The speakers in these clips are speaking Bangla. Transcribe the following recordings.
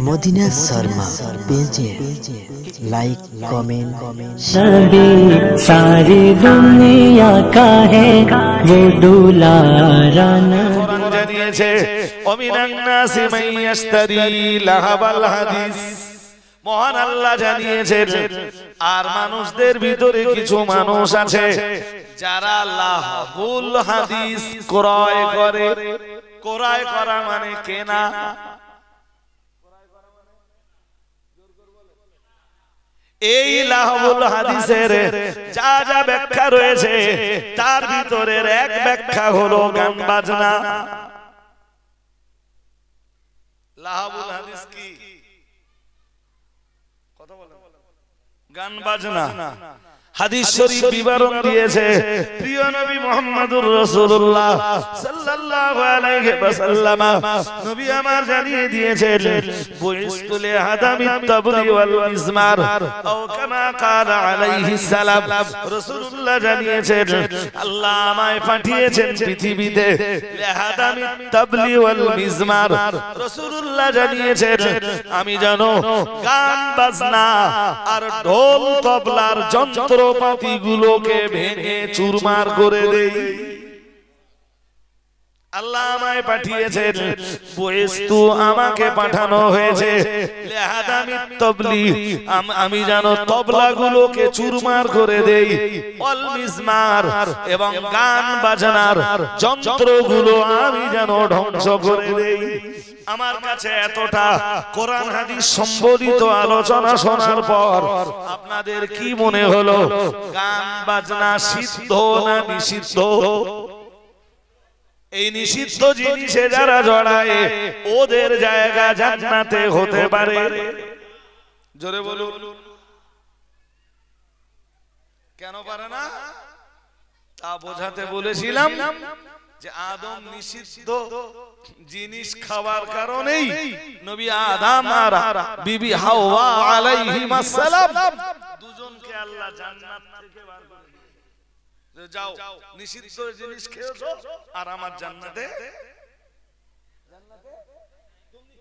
মদিনা শর্মা পেজে लाइक कमेंट नबी सारी दुनिया का है वो दुलारा कुरान জানিয়েছে ওমিনান নাসি মান ইশতারি লাহাবাল হাদিস মহান আল্লাহ জানিয়েছেন আর মানুষদের ভিতরে কিছু মানুষ আছে যারা লাহাবুল হাদিস ক্রয় করে। ক্রয় করা মানে কেনা। এই লাহাবুল হাদিসের যা যা ব্যাখ্যা রয়েছে তার ভিতরের এক ব্যাখ্যা হলো গান বাজনা। লাহাবুল হাদিস কি? কথা বলেন। গান বাজনা। হাদিস শরীফ বিবরণ দিয়েছে প্রিয় নবী মুহাম্মদুর রাসূলুল্লাহ সাল্লাল্লাহু আলাইহি ওয়াসাল্লাম নবী আমার জানিয়ে দিয়েছেন বুইস্তু লিহাদামিত তাবলি ওয়াল মিজমার আও কামা ক্বালা আলাইহিস সালাম। রাসূলুল্লাহ জানিয়েছেন আল্লাহ আমায় পাঠিয়েছেন পৃথিবীতে লিহাদামিত তাবলি ওয়াল মিজমার। রাসূলুল্লাহ জানিয়েছেন আমি জানো গান বাজনা আর ঢোল তবলার যন্ত্র পাতিগুলোকে ভেঙে চুরমার করে দেই। আল্লাহ আমায় পাঠিয়েছেন বুইস্তু আমাকে পাঠানো হয়েছে লিহাদামিত তাবলি আমি জানো তবলাগুলোকে চুরমার করে দেই ওয়াল মিজমার এবং গান বাজনার যন্ত্রগুলো আমি জানো ধ্বংস করে দেই। আমার কাছে এতটা কোরআন হাদিস সম্বলিত আলোচনা শোনার পর আপনাদের কি মনে হলো? গান বাজনা সিদ্ধ না নিষিদ্ধ? এই নিষিদ্ধ জিনিসে যারা জড়ায় ওদের জায়গা জান্নাতে হতে পারে। জোরে বলুন। কেন পারে না? তা বোঝাতে বলেছিলাম যে আদম নিষিদ্ধ জিনিস খাওয়ার কারণেই নবী আদম আর বিবি হাওয়া আলাইহিমাস সালাম দুজনকে আল্লাহ জান্নাত থেকে বার করে দিয়েছে। যাও নিষিদ্ধ জিনিস খেয়েছো আর আমার জান্নাতে। তুমি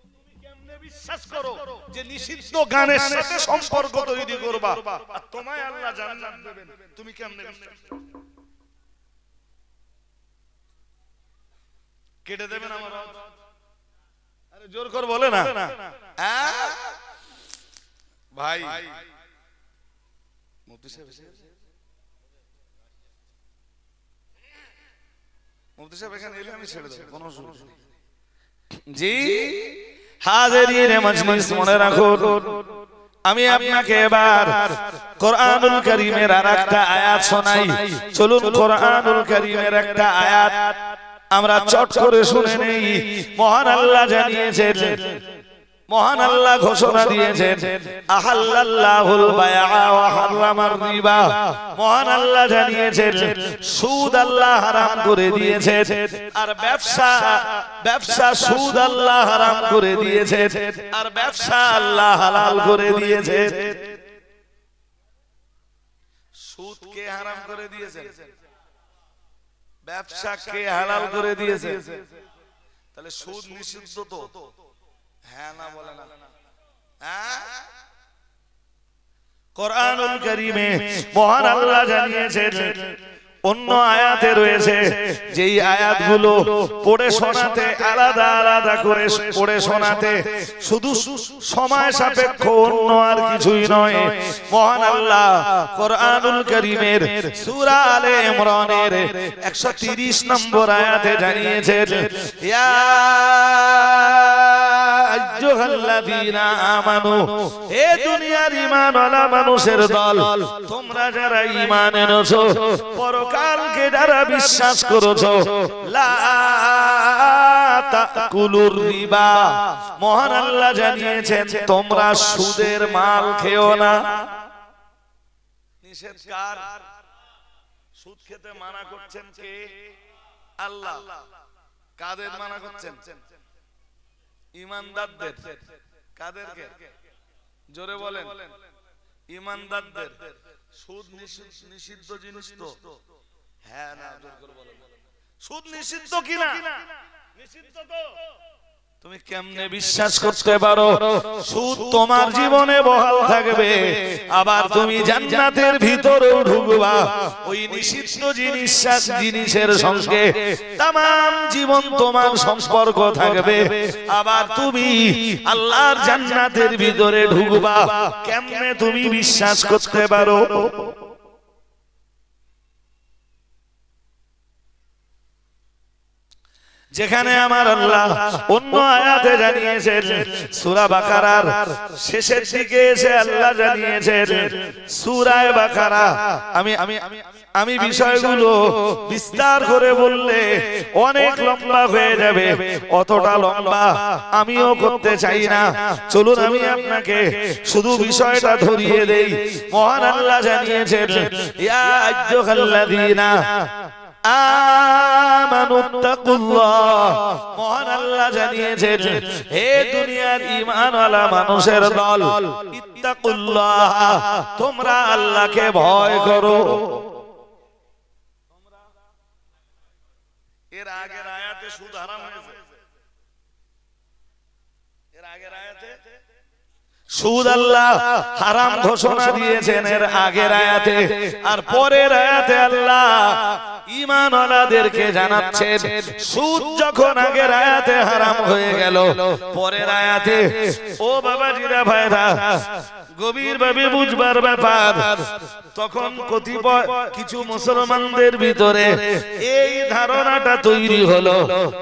কেমনে বিশ্বাস করো যে নিষিদ্ধ গানের সাথে সম্পর্ক তৈরি করবা আর তোমায় আল্লাহ জান্নাত দেবেন? তুমি কেমনে বিশ্বাস করো? কেটে দেবেন আমার? আরে জোর করে বলে না ভাই। মুফতি সাহেব এখানে এলে আমি ছেড়ে দেব, কোনো অসুবিধা নেই। জি হাজিরিন মজলিস মনে রাখো আমি আপনাকে এবার কোরআনুল কারীমের আরেকটা আয়াত শোনাই। চলুন কোরআনুল কারীমের একটা আয়াত আমরা চট করে শুনে নেই। মহান আল্লাহ জানিয়েছেন, মহান আল্লাহ ঘোষণা দিয়েছেন আহাল্লাল্লাহুল বায়আ ওয়া হারামার রিবা। মহান আল্লাহ জানিয়েছেন সুদ আল্লাহ হারাম করে দিয়েছেন আর ব্যবসা সুদ আল্লাহ হারাম করে দিয়েছেন আর ব্যবসা আল্লাহ হালাল করে দিয়েছেন। সুদ কে হারাম করে দিয়েছেন? ব্যবসাকে হালাল করে দিয়েছে। তাহলে সুদ নিষিদ্ধ তো? হ্যাঁ না বলে না? হ্যাঁ। কোরআনুল কারীমে মহান আল্লাহ জানিয়েছেন অন্য আয়াতে রয়েছে যেই আয়াতগুলো পড়ে শোনাতে আলাদা আলাদা করে পড়ে শোনাতে শুধু সময় সাপেক্ষ, অন্য আর কিছুই নয়। মহান আল্লাহ কোরআনুল কারীমের সূরা আলে ইমরানের 130 নম্বর আয়াতে জানিয়েছেন ইয়া আইয়ুহাল্লাযীনা আমানু, হে দুনিয়ার ঈমানওয়ালা মানুষের দল, তোমরা যারা ঈমান এনেছো, পরকালকে যারা বিশ্বাস করেছো, লা তাকুলুর রিবা, মহান আল্লাহ জানিয়েছেন তোমরা সুদের মাল খেও না। নিষেধ কার? সুদ খেতে মানা করছেন কে? আল্লাহ। কাদের মানা করছেন? ঈমানদারদের। কাদেরকে? জোরে বলেন। ঈমানদারদের। সুদ নিষিদ্ধ জিনিস তো? হ্যাঁ না জোর করে বলেন। সুদ নিষিদ্ধ কিনা? নিষিদ্ধ তো। তুমি কেমনে বিশ্বাস করতে পারো সুদ তোমার জীবনে বহাল থাকবে, আবার তুমি জান্নাতের ভিতরেও ঢুকবা ওই নিষিদ্ধ জিনিসের সঙ্গে তামাম জীবন তোমার সম্পর্ক থাকবে, আবার তুমি আল্লাহর জান্নাতের ভিতরে ঢুকবা? কেমনে তুমি বিশ্বাস করতে পারো? যেখানে আমার আল্লাহ অন্য আয়াতে জানিয়েছেন, সূরা বাকারার শেষের দিকে এসে আল্লাহ জানিয়েছেন, সূরা বাকারা আমি বিষয়গুলো বিস্তার করে বললে অনেক লম্বা হয়ে যাবে, অতটা লম্বা আমিও করতে চাই না। চলুন আমি আপনাকে শুধু বিষয়টা ধরিয়ে দেই। মহান আল্লাহ জানিয়েছেন, ইয়া আইয়ুহাল্লাযীনা আমানুত্তাকুল্লাহ, মহান আল্লাহ জানিয়েছেন, হে দুনিয়ার ঈমানওয়ালা মানুষের দল, ইত্তাকুল্লাহ, তোমরা আল্লাহকে ভয় করো। এর আগের আয়াতে সুদ হারাম হয়েছে, এর আগের আয়াতে সুদ আল্লাহ হারাম ঘোষণা দিয়েছেন এর আগের আয়াতে, আর পরের আয়াতে আল্লাহ ঈমানওয়ালাদেরকে জানাচ্ছেন সুদ যখন আগের আয়াতে হারাম হয়ে গেল, পরের আয়াতে ও বাবাজিরা ভাইরা গভীরভাবে বুঝবার ব্যাপার, তখন কতিপয় কিছু মুসলমানদের ভিতরে এই ধারণাটা তৈরি হলো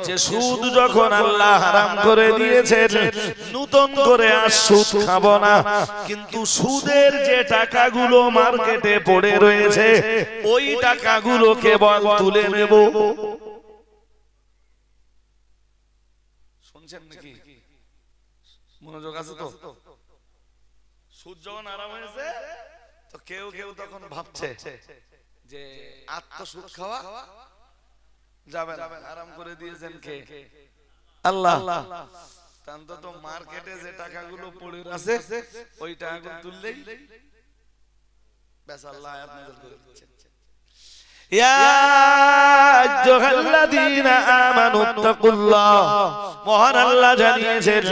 যে সুদ যখন আল্লাহ হারাম করে দিয়েছেন নতুন করে আর সুদ খাবো না, কিন্তু সুদের যে টাকাগুলো মার্কেটে পড়ে রয়েছে ওই টাকাগুলো কেবল তুলে নেব। শুনছেন নাকি? মনোযোগ আছে তো? সুদ যখন আরাম হয়েছে তো কেউ কেউ তখন ভাবছে যে আত্মসুদ খাওয়া যাবে না, আরাম করে দিয়েছেন কে? আল্লাহ। তো মার্কেটে যে টাকাগুলো পড়ে আছে ওই টাকাগুলো তুললেই ব্যাস আল্লাহ আয়াত নাযিল করে দিচ্ছেন, ইয়া আইয়ুহাল্লাযীনা আমানুত্তাকুল্লাহ, মহান আল্লাহ জানিয়েছেন,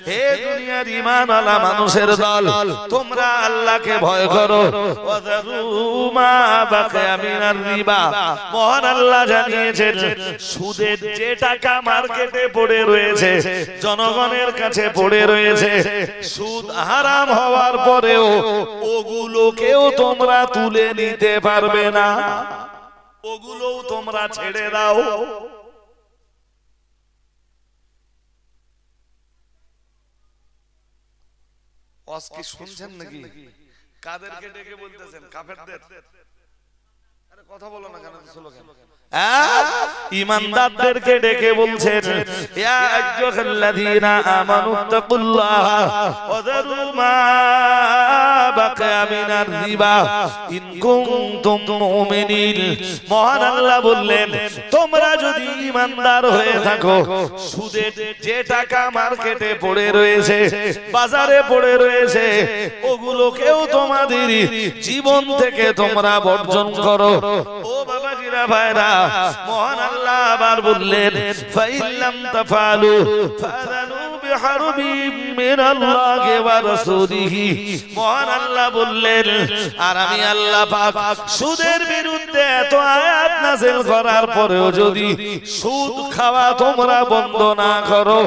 হে দুনিয়ার ঈমানওয়ালা মানুষের দল, তোমরা আল্লাহকে ভয় করো। ওয়াযারু মা বাকিয়া মিনার রিবা, মহান আল্লাহ জানিয়েছেন সুদের যে টাকা মার্কেটে পড়ে রয়েছে, জনগণের কাছে পড়ে রয়েছে, সুদ হারাম হওয়ার পরেও ওগুলোকেও তোমরা তুলে নিতে পারবে না, ওগুলোও তোমরা ছেড়ে দাও। কি শুনছেন নাকি? কাদেরকে ডেকে বলতেছেন? কাফেরদের? আরে কথা বলো না কেন? ঈমানদারদেরকে ডেকে বলছেন, ইয়া আইয়ুহাল্লাযীনা আমানুত্তাকুল্লাহ ওয়াযারু মা বাকিয়া মিনার রিবা ইন কুনতুম মুমিনিন, মহান আল্লাহ বললেন তোমরা যদি ঈমানদার হয়ে থাকো সুদের যে টাকা মার্কেটে পড়ে রয়েছে, বাজারে পড়ে রয়েছে, ওগুলোকেও তোমাদের জীবন থেকে তোমরা বর্জন করো। ও বাবাজিরা ভাইরা, মহান আল্লাহ আবার বললেন, ফাইল্লাম তাফালু ফাযানু বিহারবিম মিনাল্লাহি ওয়া রাসূলিহি, মহান আল্লাহ বললেন আর আমি আল্লাহ পাক সুদের বিরুদ্ধে এত আয়াত নাযিল করার পরেও যদি সুদ খাওয়া তোমরা বন্ধ না করো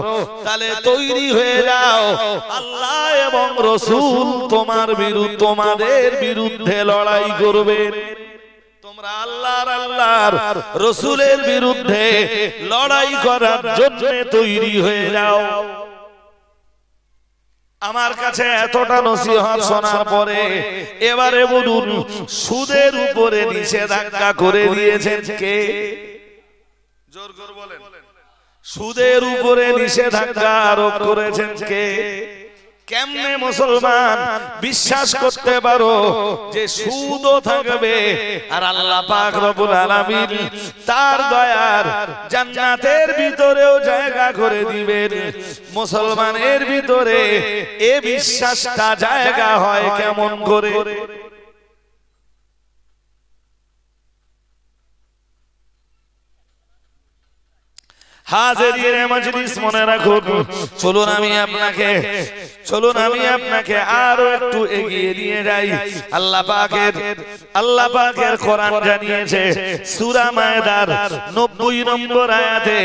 তাহলে তৈরি হয়ে যাও, আল্লাহ এবং রাসূল তোমাদের বিরুদ্ধে লড়াই করবে। তোমরা আল্লাহর রাসূলের বিরুদ্ধে লড়াই করার জন্য তৈরি হয়ে যাও। আমার কাছে এতটা নসিহত শোনার পরে এবারে বলুন, সুদের উপরে নিষেধাজ্ঞা করে দিয়েছেন কে? জোর করে বলেন, সুদের উপরে নিষেধাজ্ঞা আরোপ করেছেন কে? কেমনে মুসলমান বিশ্বাস করতে পারো যে সুদও থাকবে আর আল্লাহ পাক রব্বুল আলামিন তার দয়ার জান্নাতের ভিতরেও জায়গা করে দিবেন? মুসলমানের ভিতরে এই বিশ্বাসটা জায়গা হয় কেমন করে? হাজিরিনে মজলিস মনে রাখুন, চলুন আমি আপনাকে আরো একটু এগিয়ে নিয়ে যাই। আল্লাহ পাকের কোরআন জানিয়েছে সূরা মায়দার 90 নম্বর আয়াতে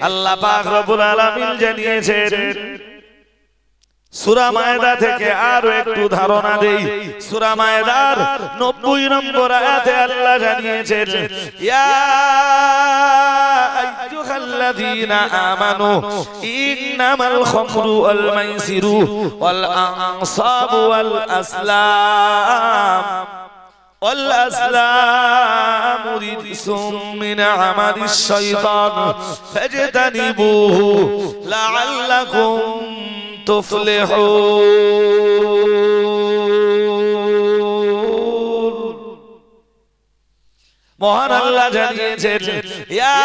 আল্লাহ পাক রব্বুল আলামিন জানিয়েছেন, সূরা মায়দা থেকে আরো একটু ধারণা দেই। সূরা মায়দার 90 নম্বর আয়াতে আল্লাহ জানিয়েছেন, ইয়া আইয়ুহাল্লাযীনা আমানু ইন্নামাল খামরু ওয়াল মাইসিরু ওয়াল আনসাবু ওয়াল আসলামু রিজসুম মিন আমালিশ শাইতান ফাজতানিবুহু লাআল্লাকুম তুফলিহুন। মহান আল্লাহ জানিয়েছেন, ইয়া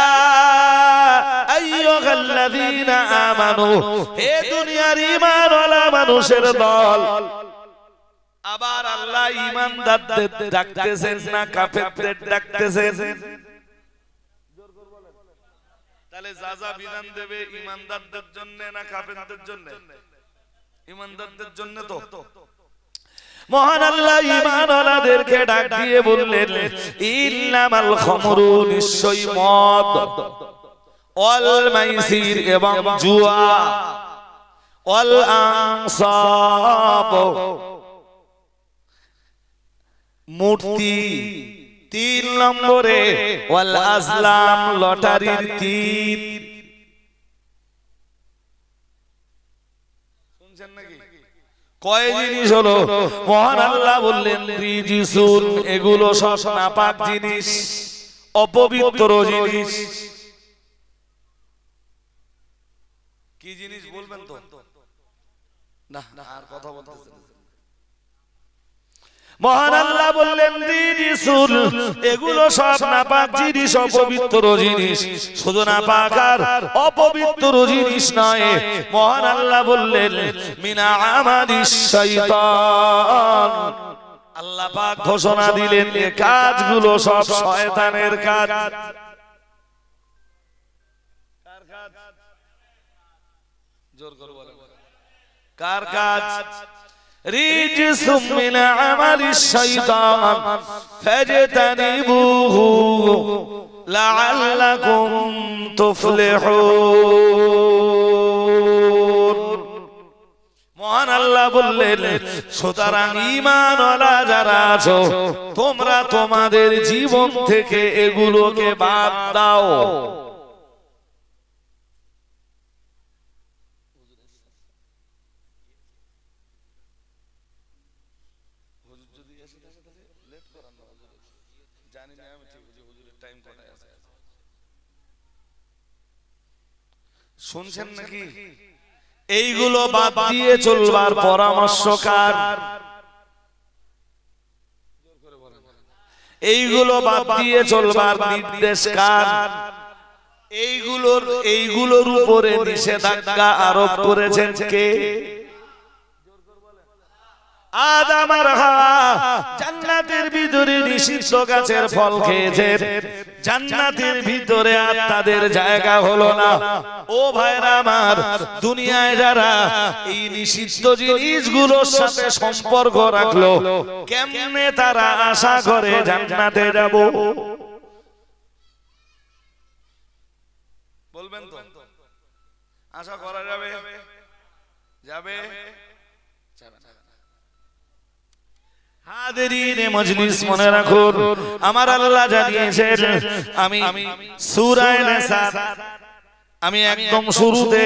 আইয়ুহাল্লাযীনা আমানু, হে দুনিয়ার ঈমানওয়ালা মানুষের দল। আবার আল্লাহ ঈমানদারদের ডাকতেছেন না কাফেরদের ডাকতেছেন? তাহলে যা বিধান দেবে ঈমানদারদের জন্য না কাফেরদের জন্য? ঈমানদারদের জন্য। তো মহান আল্লাহ ঈমানওয়ালাদেরকে ডাক দিয়ে বললেন, ইন্নামাল খামরু, নিশ্চয়ই মদ, ওয়াল মাইসির এবং জুয়া, ওয়াল আনসাব মূর্তি, 3 নম্বরে ওয়াল আজলাম লটারির তীর। শুনছেন নাকি? কয় জিনিস হলো? মহান আল্লাহ বললেন রিজিসুন, এগুলো সব নাপাক জিনিস, অপবিত্র জিনিস। কি জিনিস বলবেন তো? না আর কথা বলতেছেন। মহান আল্লাহ বললেন রিজিসুন, এগুলো সব নাপাক জিনিস, অপবিত্র জিনিস। শুধু নাপাক আর অপবিত্র জিনিস নয়, মহান আল্লাহ বললেন মিনা আমালিশ শাইতান। আল্লাহ পাক ঘোষণা দিলেন এই কাজগুলো সব শয়তানের কাজ। কার কাজ? জোর করে বলেন, কার কাজ? রিজসুম মিন আমালিশ শাইতান ফাজতানিবুহু লাআল্লাকুম তুফলিহুন। মহান আল্লাহ বললেন, সুতরাং ঈমানওয়ালা যারা আছো, তোমরা তোমাদের জীবন থেকে এগুলোকে বাদ দাও। শুনছেন নাকি? এইগুলো বাদ দিয়ে চলবার পরামর্শ কার? এইগুলো বাদ দিয়ে চলবার নির্দেশ কার? এইগুলোর উপরে নিষেধাজ্ঞা আরোপ করেছেন কে? আদম আর হাওয়া জান্নাতের ভিতরে নিষিদ্ধ গাছের ফল খেয়েছেন, জান্নাতের ভিতরে আর তাদের জায়গা হলো না। ও ভাইরা আমার, দুনিয়ায় যারা এই নিষিদ্ধ জিনিসগুলোর সাথে সম্পর্ক রাখলো, কেমনে তারা আশা করে জান্নাতে যাব? বলবেন তো? আশা করা যাবে? যাবে? হাজিরিনে মজলিস মনে রাখুন, আমার আল্লাহ জানিয়েছেন, আমি সূরা নিসা, আমি একদম শুরুতে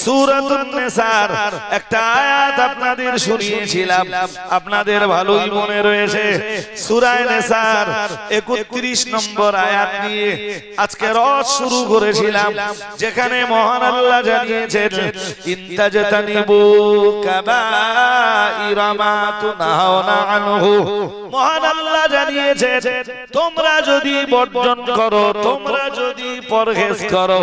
সূরাতুন নিসার একটা আয়াত আপনাদের শুনিয়েছিলাম, আপনাদের ভালোই মনে রয়েছে। সূরা নিসার 31 নম্বর আয়াত নিয়ে আজকে রস শুরু করেছিলাম, যেখানে মহান আল্লাহ জানিয়েছেন, ইনতাজতানিবু কাবাইরা মা তুনহাউনা আনহু। মহান আল্লাহ জানিয়েছেন, তোমরা যদি বর্জন করো, তোমরা যদি পরহেজ করো,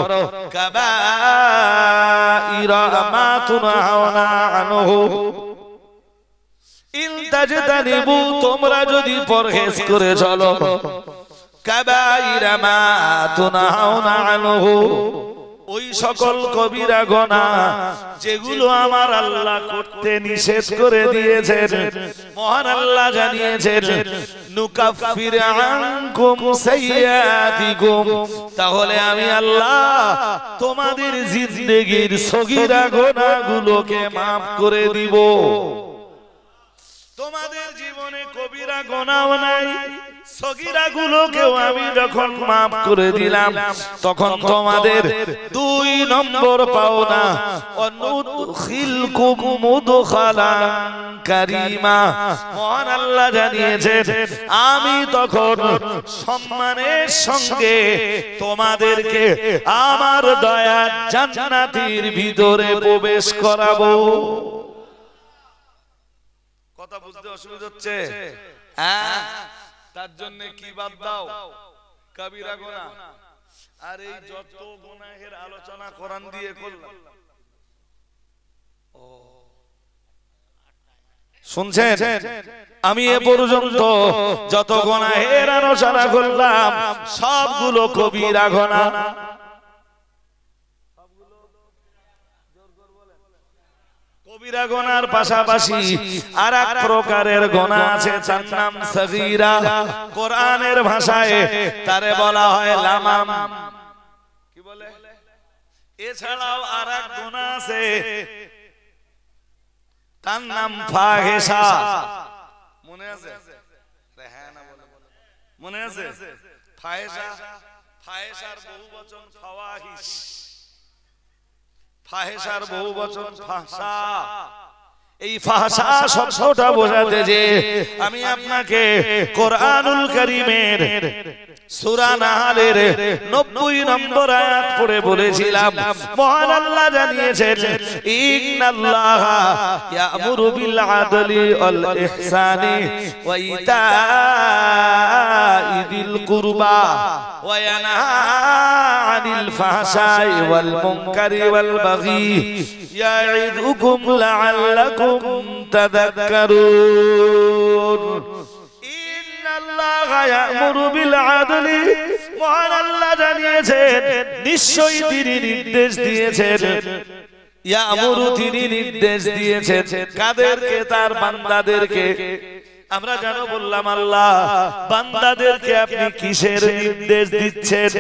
কাবাইরা মা তুনহাউনা আনহু, ইনতাজতানিবু, তোমরা যদি পরহেজ করে চলো, কাবাইরা মা তুনহাউনা আনহু, ওই সকল কবিরা গুনাহ যেগুলো আমার আল্লাহ করতে নিষেধ করে দিয়েছেন, মহান আল্লাহ জানিয়েছেন নুকাফির আনকুম সাইয়্যাতিকুম, তাহলে আমি আল্লাহ তোমাদের জিন্দেগীর সগীরা গুনাহগুলোকে maaf করে দিব। তোমাদের জীবনে কবিরা গুনাহ নাই, সগীরা গুলোকেও আমি যখন maaf করে দিলাম, তখন তোমাদের 2 নম্বর পাওনা অনুদখিলকুম মুদখালান কারীমা, মহান আল্লাহ জানিয়েছেন আমি তখন সম্মানের সঙ্গে তোমাদেরকে আমার দয়ার জান্নাতের ভিতরে প্রবেশ করাবো। কথা বুঝতে অসুবিধা হচ্ছে? হ্যাঁ, তার জন্য কি বাদ দাও? কবিরা গুনাহ। আর এই যত গুনাহের আলোচনা কোরআন দিয়ে করলাম, শুনছেন? আমি এ পর্যন্ত যত গুনাহের আলোচনা করলাম সবগুলো কবিরা গুনাহ। কবিরা গুনার পাশাপাশি আরেক প্রকারের গুনাহ আছে, তার নাম সগীরা। কোরআনের ভাষায় তারে বলা হয় লামাম। কি বলে? এছাড়াও আরেক গুনাহ আছে, তার নাম ফাহিশা। মনে আছে? হ্যাঁ না বলে মনে আছে? ফাহিশা, ফাহিশার বহুবচন ফাওয়াহিশ, ফাহিশার বহুবচন ফাহশা। এই ফাহশা শব্দটা বোঝাতে যে আমি আপনাকে কোরআনুল কারীমের সূরা নাহলের 90 নম্বর আয়াত পড়ে বলেছিলাম, মহান আল্লাহ জানিয়েছেন ইন্নাল্লাহা ইয়া'মুরু বিল আদলি ওয়াল ইহসানি ওয়া ইতা'i যিল কুরবা ওয়া ইয়ানহা আনিল ফাহশাই ওয়াল মুনকারি ওয়াল বাগি ইয়া'iদুকুম লা'আল্লাকুম তাযাক্কারুন। ইন্নাল্লাহা ইয়া'মুরু বিল আদলি, মহান আল্লাহ জানিয়েছেন নিশ্চয়ই তিনি নির্দেশ দিয়েছেন, ইয়া'মুরু তিনি নির্দেশ দিয়েছেন কাদেরকে? তার বান্দাদেরকে। আমরা জানো বললাম আল্লাহ বান্দাদেরকে আপনি কিসের নির্দেশ দিচ্ছেন?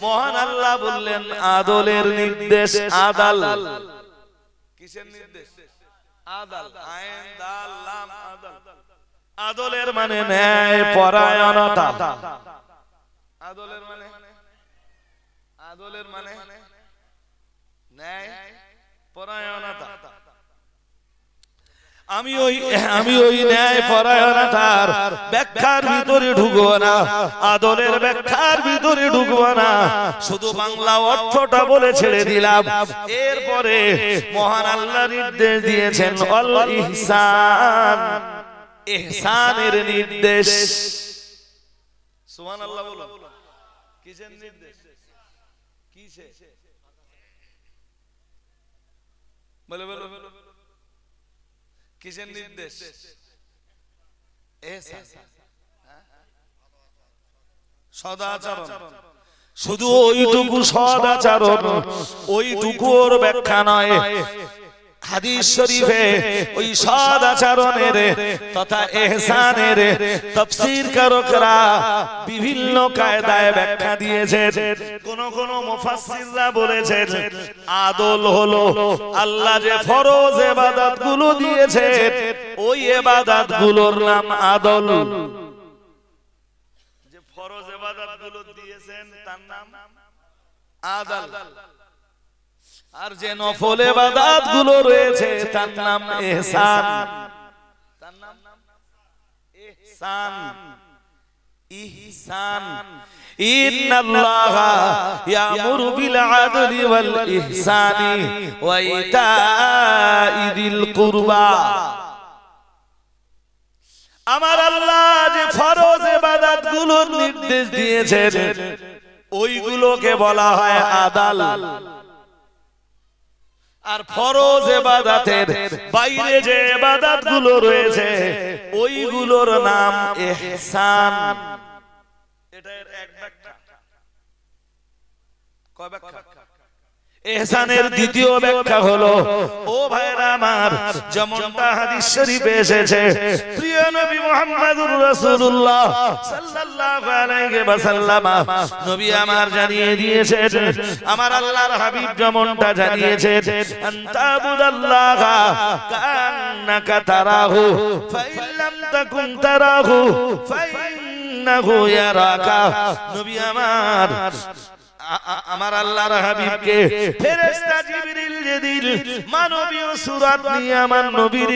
মহান আল্লাহ বললেন আদলের নির্দেশ। আদাল কিসের নির্দেশ? আদাল, আইন দাল লাম আদাল। আদলের মানে ন্যায় পরায়ণতা। আদলের মানে, আদলের মানে ন্যায় পরায়ণতা। আমি ওই ন্যায় পরায়ণতার ব্যাখ্যার ভিতরে ঢুকবো না, আদলের ব্যাখ্যার ভিতরে ঢুকবো না, শুধু বাংলা অর্থটা বলে ছেড়ে দিলাম। এরপরে মহান আল্লাহ নির্দেশ দিয়েছেন অল ইহসান, ইহসানের নির্দেশ। সুবহানাল্লাহ বলো। কিসের নির্দেশ? কিসে? বলে বলো কিসের নির্দেশ? সদাচরণ। শুধু ওইটুকু সদাচরণ, ওইটুকুর ব্যাখ্যা নয়। হাদিস শরীফে ওই সদাচরণের তথা ইহসানের তাফসীর কারকরা বিভিন্ন কায়দায় ব্যাখ্যা দিয়েছেন। কোন কোন মুফাসসিররা বলেছেন আদল হলো আল্লাহ যে ফরজ ইবাদতগুলো দিয়েছেন ওই ইবাদতগুলোর নাম আদল। যে ফরজ ইবাদতগুলো দিয়েছেন তার নাম আদল, আর যে নফল ইবাদত গুলো রয়েছে তার নাম ইহসান। তার নাম ইহসান। ইহসান। ইন্নাল্লাহা ইয়া'মুরু বিল আদলি ওয়াল ইহসানি ওয়া ইতা'i যিল কুরবা। আমার আল্লাহ যে ফরজ ইবাদত গুলোর নির্দেশ দিয়েছেন ওইগুলোকে বলা হয় আদাল, আর ফরজ ইবাদতের বাইরে যে ইবাদত গুলো রয়েছে ওইগুলোর নাম ইহসান। এটার এক ব্যাখ্যা। কয় ব্যাখ্যা? ইহসানের দ্বিতীয় ব্যাখ্যা হলো, ও ভাইরা আমার, যেমনটা হাদিস শরীফে এসেছে, প্রিয় নবী মুহাম্মদুর রাসূলুল্লাহ সাল্লাল্লাহু আলাইহি ওয়াসাল্লাম নবী আমার জানিয়ে দিয়েছেন, আমার আল্লাহর হাবিব যেমনটা জানিয়েছেন, আনতাবুদাল্লাহা কান্নাকা তারাহু ফাইল্লাম তাকুন তারাহু ফাইন্নাহু ইয়ারাকা। নবী আমার আল্লাহর হাবিবকে ফেরেশতা জিবরিল যেদিন মানবীয় সূরত নিয়ে আমার নবীর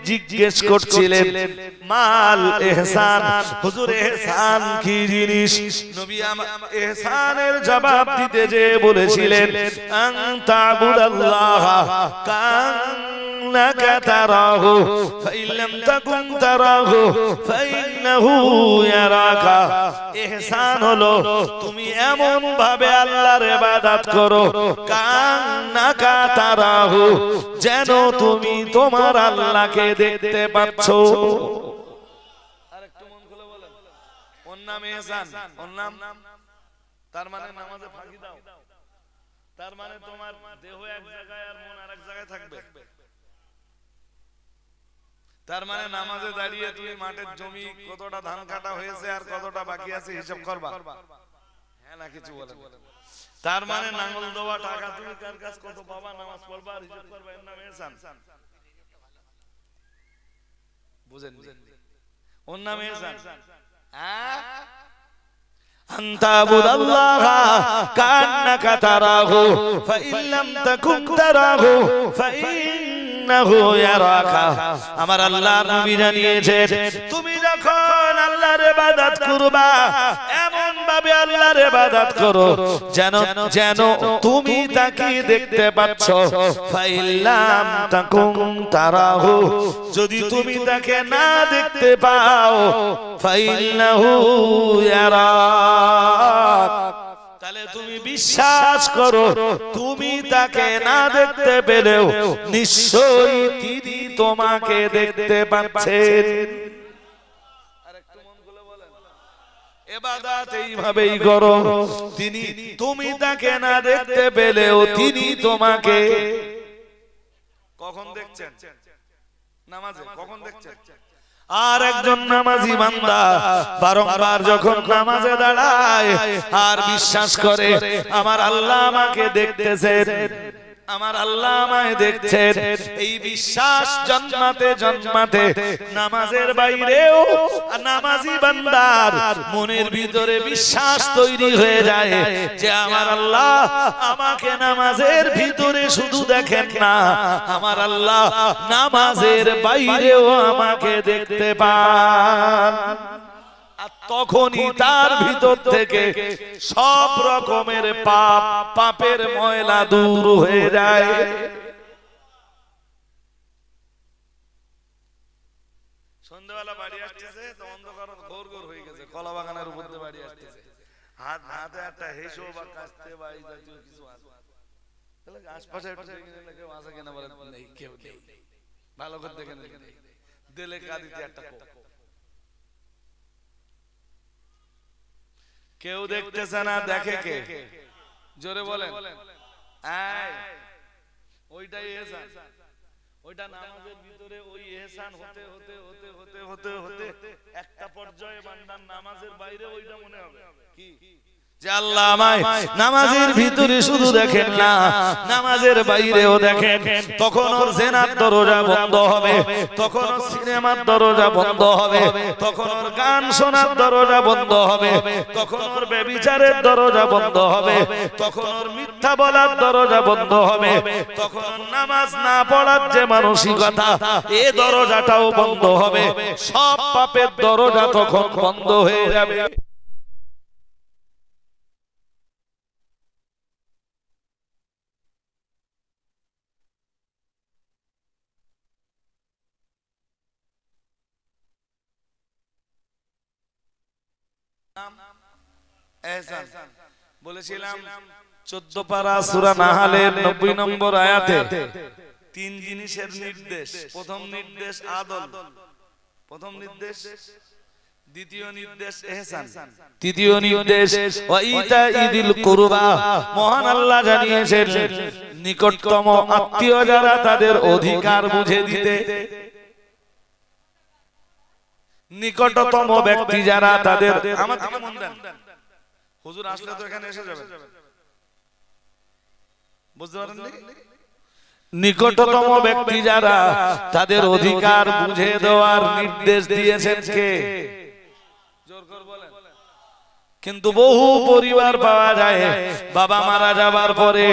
জিজ্ঞেস করছিলেন, মাল ইহসান, হুজুর ইহসান কি জিনিস? নবী ইহসানের জবাব দিতে যে বলেছিলেন, আনতাবুদাল্লাহা কান্নাকা তারাহু ফাইল্লাম তাকুন তারাহু ফাইন্নাহু ইয়ারাকা। ইহসান হলো তুমি এমন ভাবে আল্লাহর ইবাদত করো, কান্নাকা তারাহু, যেন তুমি তোমার আল্লাহকে দেখতে পাচ্ছ। আরেকটু মন খুলে বলেন, ওর নাম ইহসান, ওর নাম, তার মানে নামাজে ফাঁকি দাও, তার মানে তোমার দেহ এক জায়গায় আর মন আরেক জায়গায় থাকবে। তার মানে নামাজে দাঁড়িয়ে তুমি মাঠের জমি কতটা ধান কাটা হয়েছে আর কতটা বাকি আছে হিসাব করবা, হ্যাঁ না কিছু বলেন। তার মানে নাঙ্গল দেওয়া টাকা তুমি কার কাছে কত পাবা, নামাজ পড়বা আর হিসাব করবা, এর নাম ইহসান। বুঝেন? ওর নাম ইহসান। আনতাবুদাল্লাহা কান্নাকা তারাহু ফাইল্লাম তাকুন তারাহু ফাইন্নাহু ইয়ারাকা। আমার আল্লাহর নবী জানিয়েছেন, তুমি যখন আল্লাহর ইবাদত করবা এমন ভাবে আল্লাহর ইবাদত করো যেন তুমি তাকে দেখতে পাচ্ছ। ফাইল্লাম তাকুন তারাহু, যদি তুমি তাকে না দেখতে পাও, ফাইন্নাহু ইয়ারাক, তাহলে তুমি বিশ্বাস করো তুমি তাকে না দেখতে পেলেও নিশ্চয়ই তিনি তোমাকে দেখতে পাচ্ছেন। আরেকটু মন খুলে বলেন, ইবাদত এইভাবেই করো, তুমি তাকে না দেখতে পেলেও তিনি তোমাকে কখন দেখছেন? নামাজে কখন দেখছেন? আর একজন নামাজি বান্দা বারংবার যখন নামাজে দাঁড়ায় আর বিশ্বাস করে আমার আল্লাহ আমাকে দেখতেছেন, আমার আল্লাহ আমায় দেখছেন, এই বিশ্বাস জন্মাতে জন্মাতে নামাজের বাইরেও নামাজি বান্দার মনের ভিতরে বিশ্বাস তৈরি হয়ে যায় যে আমার আল্লাহ আমাকে নামাজের ভিতরে শুধু দেখেন না, আমার আল্লাহ নামাজের বাইরেও আমাকে দেখতে পান। তখনই তার ভিতর থেকে সব রকমের পাপের ময়লা দূর হয়ে যায়। সন্ধ্যাবেলা বাড়ি আসতেছে তো অন্ধকার ঘোর ঘোর হয়ে গেছে, কলা বাগানের উপর দিয়ে বাড়ি আসতেছে, হাতে একটা হেসো বা কাস্তে বা এই জাতীয় কিছু আছে, আশপাশে কেউ আছে কিনা বলেন, নেই, কেউ নেই, ভালো করে দেখে নেই, দিলে কাঁদিতে একটা কেউ দেখতেছে না, দেখে কে? জোরে বলেন। ওইটাই ইহসান, ওইটা নামাজের ভিতরে ওই ইহসান হতে হতে হতে হতে হতে হতে একটা পর্যায়ে বান্দার নামাজের বাইরে ওইটা মনে হবে কি যে আল্লাহ আমায় নামাজের ভিতরে শুধু দেখেন না, নামাজের বাইরেও দেখেন। তখন ওর জেনার দরজা বন্ধ হবে, তখন ওর সিনেমার দরজা বন্ধ হবে, তখন ওর গান শোনার দরজা বন্ধ হবে, তখন ওর ব্যভিচারের দরজা বন্ধ হবে, তখন ওর মিথ্যা বলার দরজা বন্ধ হবে, তখন ওর নামাজ না পড়ার যে মানসিকতা এই দরজাটাও বন্ধ হবে, সব পাপের দরজা তখন বন্ধ হয়ে যাবে। বলেছিলাম 14 পারা সূরা নাহলের 90 নম্বর আয়াতে তিন জিনিসের নির্দেশ। প্রথম নির্দেশ আদল, প্রথম নির্দেশ দ্বিতীয় নির্দেশ ইহসান, তৃতীয় নির্দেশ ওয়া ইতাইদিল কুরবা। মহান আল্লাহ জানিয়েছেন নিকটতম আত্মীয় যারা তাদের অধিকার বুঝে দিতে, নিকটতম ব্যক্তি যারা তাদের, আমার দিকে মন দেন, হুজুর আসলে তো এখানে এসে যাবে, বুঝতে পারেন? নিকটতম ব্যক্তি যারা তাদের অধিকার বুঝে দেওয়ার নির্দেশ দিয়েছেন কে? জোর করে বলেন। কিন্তু বহু পরিবার পাওয়া যায় বাবা মারা যাবার পরে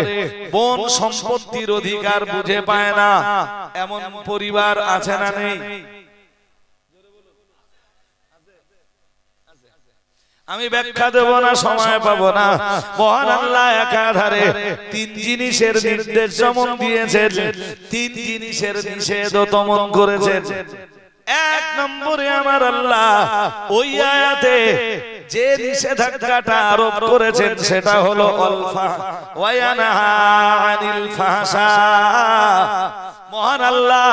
বোন সম্পত্তির অধিকার বুঝে পায় না, এমন পরিবার আছে না নেই? আমি ব্যাখ্যা দেব না, সময় পাবো না। মহান আল্লাহ একাধারে তিন জিনিসের নির্দেশ যেমন দিয়েছেন, তিন জিনিসের নিষেধও তেমন করেছেন। এক নম্বরে আমার আল্লাহ ওই আয়াতে যে নিষেধাজ্ঞাটা আরোপ করেছেন সেটা হলো আলফা ওয়া ইয়ানহা আনিল ফাহশা। মহান আল্লাহ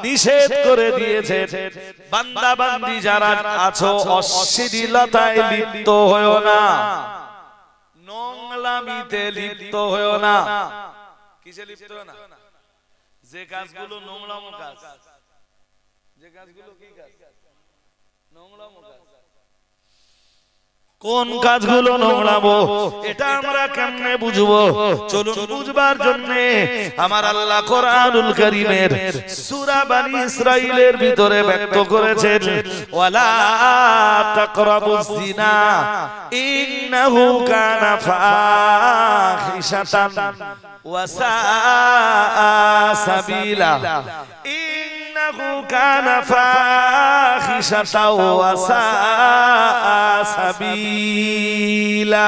নিষেধ করে দিয়েছেন বান্দা বান্দি যারা আছো অশ্লীলতায় লিপ্ত হয়ো না, নোংরামিতে লিপ্ত হয়ো না। কিসে লিপ্ত হয়ো না? যে কাজগুলো নোংরাম কাজ, যে কাজগুলো কি কাজ? নোংরাম কাজ। কোন কাজগুলো নোংরামো এটা আমরা কেমনে বুঝবো? চলুন বুঝবার জন্য আমার আল্লাহ কোরআনুল কারীমের সূরা বনী ইসরাঈলের ভিতরে ব্যক্ত করেছেন ওয়ালা তাকরাবুজ জিনা ইন্নাহু কানা ফাহিশাতান ওয়া সাআ সাবিলা। ইন্নাহু কানা ফাহিশাতান ওয়া সাআ সাবিলা।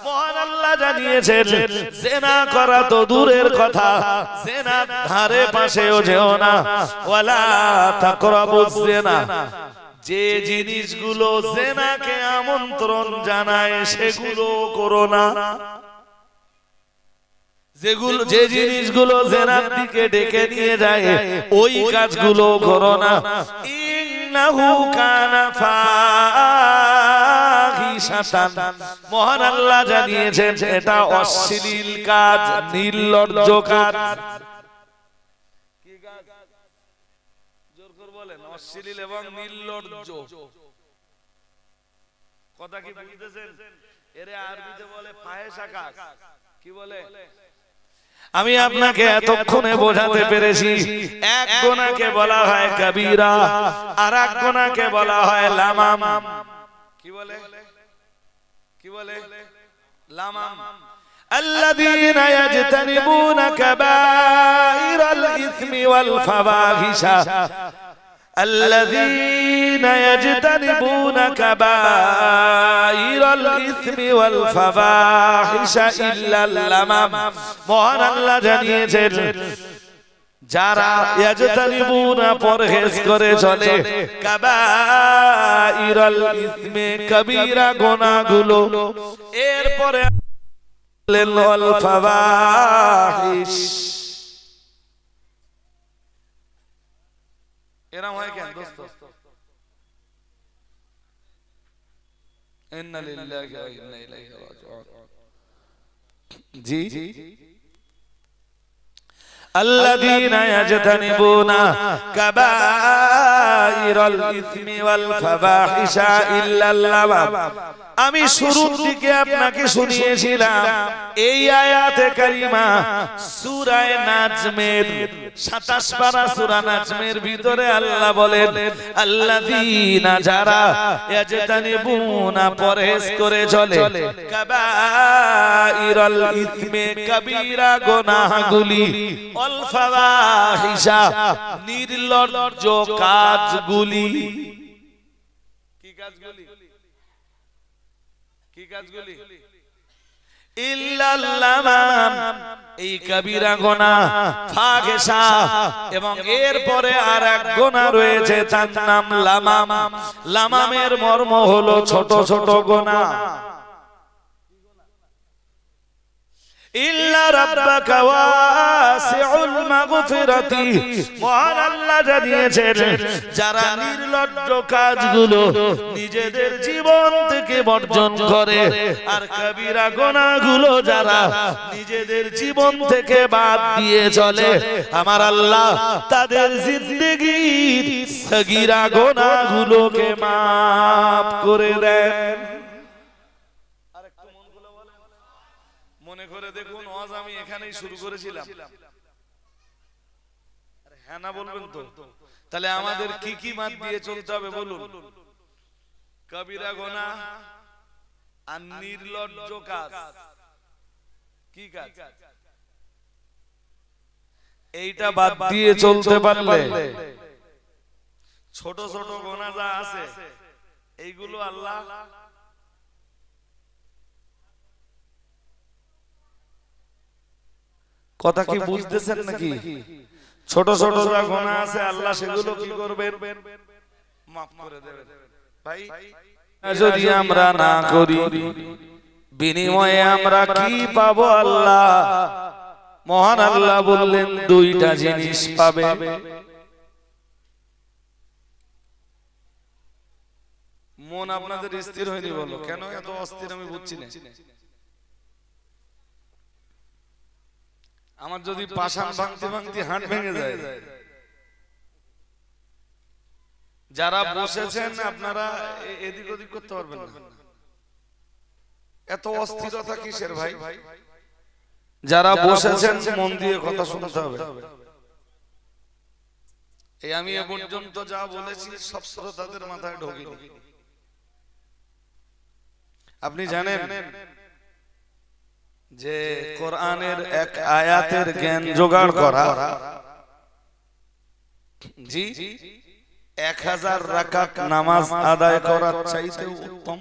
মহান আল্লাহ জানিয়েছেন জিনা করা তো দূরের কথা, জিনার ধারে পাশেও যেও না। ওয়ালা তাকরাবুজ জিনা, যে জিনিসগুলো জিনাকে আমন্ত্রণ জানায় সেগুলো করো না। যেগুলো, যে জিনিসগুলো জিনার দিকে ডেকে নিয়ে যায় ওই কাজগুলো করো না। ইন্নাহু কানা ফাহিশাতান, মহান আল্লাহ জানিয়েছেন এটা অশ্লীল কাজ, নির্লজ্জ কাজ। কি কাজ? জোর করে বলেন। অশ্লীল এবং নির্লজ্জ। কথা কি বুঝতেছেন? এর আরবিতে বলে ফাহেশা কাজ। কি বলে? আমি আপনাকে এতক্ষণে বোঝাতে পেরেছি এক গুনাহকে বলা হয় কবিরা, আর এক গুনাহকে বলা হয় লামাম। কি বলে? কি বলে? লামাম। الذين يجتنبون كبائر الإثم والفواحش، الذين يجتنبون كبائر الإثم والفواحش إلا اللمم। মহান আল্লাহ জানিয়েছেন যারা ইয়াজতানিবুনা পরহেজ করে চলে কাবাইরাল ইসমে, কবিরা গুনাহগুলো, এরপরে আল ফাওয়াহিশ। এরকম হয় কেন দোস্ত? ইন্না লিল্লাহি ওয়া ইন্না ইলাইহি রাজিউন। জি, الذين يجتنبون كبائر الإثم والفواحش إلا اللمم। আমি শুরুর দিকে আপনাকে শুনিয়েছিলাম এই আয়াতে কারিমা সূরা নাজমের 27 পারা সূরা নাজমের ভিতরে আল্লাহ বলেন আল্লাযীনা, যারা ইয়াজতানিবুনা পরহেজ করে চলে কাবাইরাল ইসমে, কবিরা গুনাহগুলি, ওয়াল ফাওয়াহিশা, নির্লজ্জ কাজগুলি। কি কাজগুলি? কি কাজগুলি? ইল্লাল লামাম, এই কবিরা গুনাহ, ফাহিশা, এবং এরপরে আরেক গুনাহ রয়েছে তার নাম লামাম। লামামের মর্ম হলো ছোট ছোট গুনাহ। ইল্লা রাব্বাকা ওয়াসিউল মাগফিরাতি, মহান আল্লাহ জানিয়েছেন যারা নির্লজ্জ কাজগুলো নিজেদের জীবন থেকে বর্জন করে আর কবিরা গুনাহগুলো যারা নিজেদের জীবন থেকে বাদ দিয়ে চলে, আমার আল্লাহ তাদের জিন্দেগীর সগীরা গুনাহগুলোকে মাফ করে দেন। মনে করে দেখুন, ওয়াজ আমি এখানেই শুরু করেছিলাম। হ্যাঁ না বলবেন তো? তাহলে আমাদের কি কি বাদ দিয়ে চলতে হবে বলুন? কবিরা গুনাহ আর নির্লজ্জ কাজ। কি কাজ? এইটা বাদ দিয়ে চলতে পারলে ছোট ছোট গুনাহ যা আছে এইগুলো আল্লাহ কথা কি বুঝতেছেন নাকি? ছোট ছোট যা গুনাহ আছে আল্লাহ সেগুলো কি করবেন? মাফ করে দেবেন। ভাই যদি আমরা না করি বিনিময়ে আমরা কি পাবো? আল্লাহ মহান আল্লাহ বললেন দুইটা জিনিস পাবে। মন আপনাদের স্থির হয়নি বলো? কেন এত অস্থির আমি বুঝছি না। আমার যদি পাষাণ ভাঙতে ভাঙতে হাত ভেঙে যায়, যারা বসেছেন আপনারা এদিক ওদিক করতে পারবেন না। এত অস্থিরতা কিসের ভাই? যারা বসেছেন মন দিয়ে কথা শুনতে হবে। এই আমি এ পর্যন্ত যা বলেছি সব শ্রোতাদের মাথায় ঢোকেনি। আপনি জানেন যে কোরআনের এক আয়াতের জ্ঞান জোগাড় করা জি 1000 রাকাত নামাজ আদায় করার চাইতে উত্তম।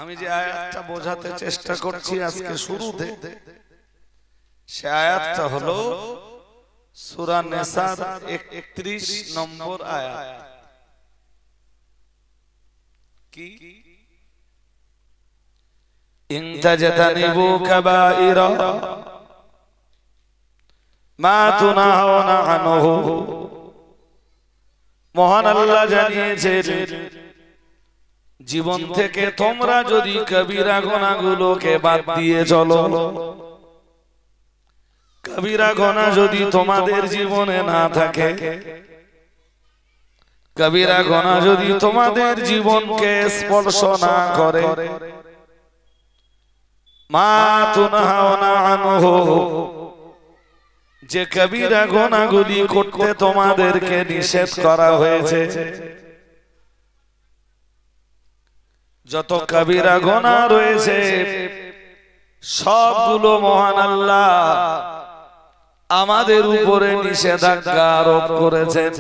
আমি যে আয়াতটা বোঝাতে চেষ্টা করছি আজকে শুরুতে, সে আয়াতটা হলো সূরা নিসার 31 নম্বর আয়াত। কি? ইন তাজতানিবু কাবাইরা মা তুনহাউনা আনহু, মহান আল্লাহ জানিয়েছেন জীবন থেকে তোমরা যদি কবিরা গুনাহগুলোকে বাদ দিয়ে চলো, কবিরা গুনাহ যদি তোমাদের জীবনে না থাকে, কবিরা গুনাহ যদি তোমাদের জীবনকে স্পর্শ না করে, মা তুনহাউনা আনহু, যে কবিরা গুনাহগুলি করতে তোমাদেরকে নিষেধ করা হয়েছে, যত কবিরা গুনাহ রয়েছে সবগুলো মহান আল্লাহ আমাদের উপরে নিষেধাজ্ঞা আরোপ করেছেন।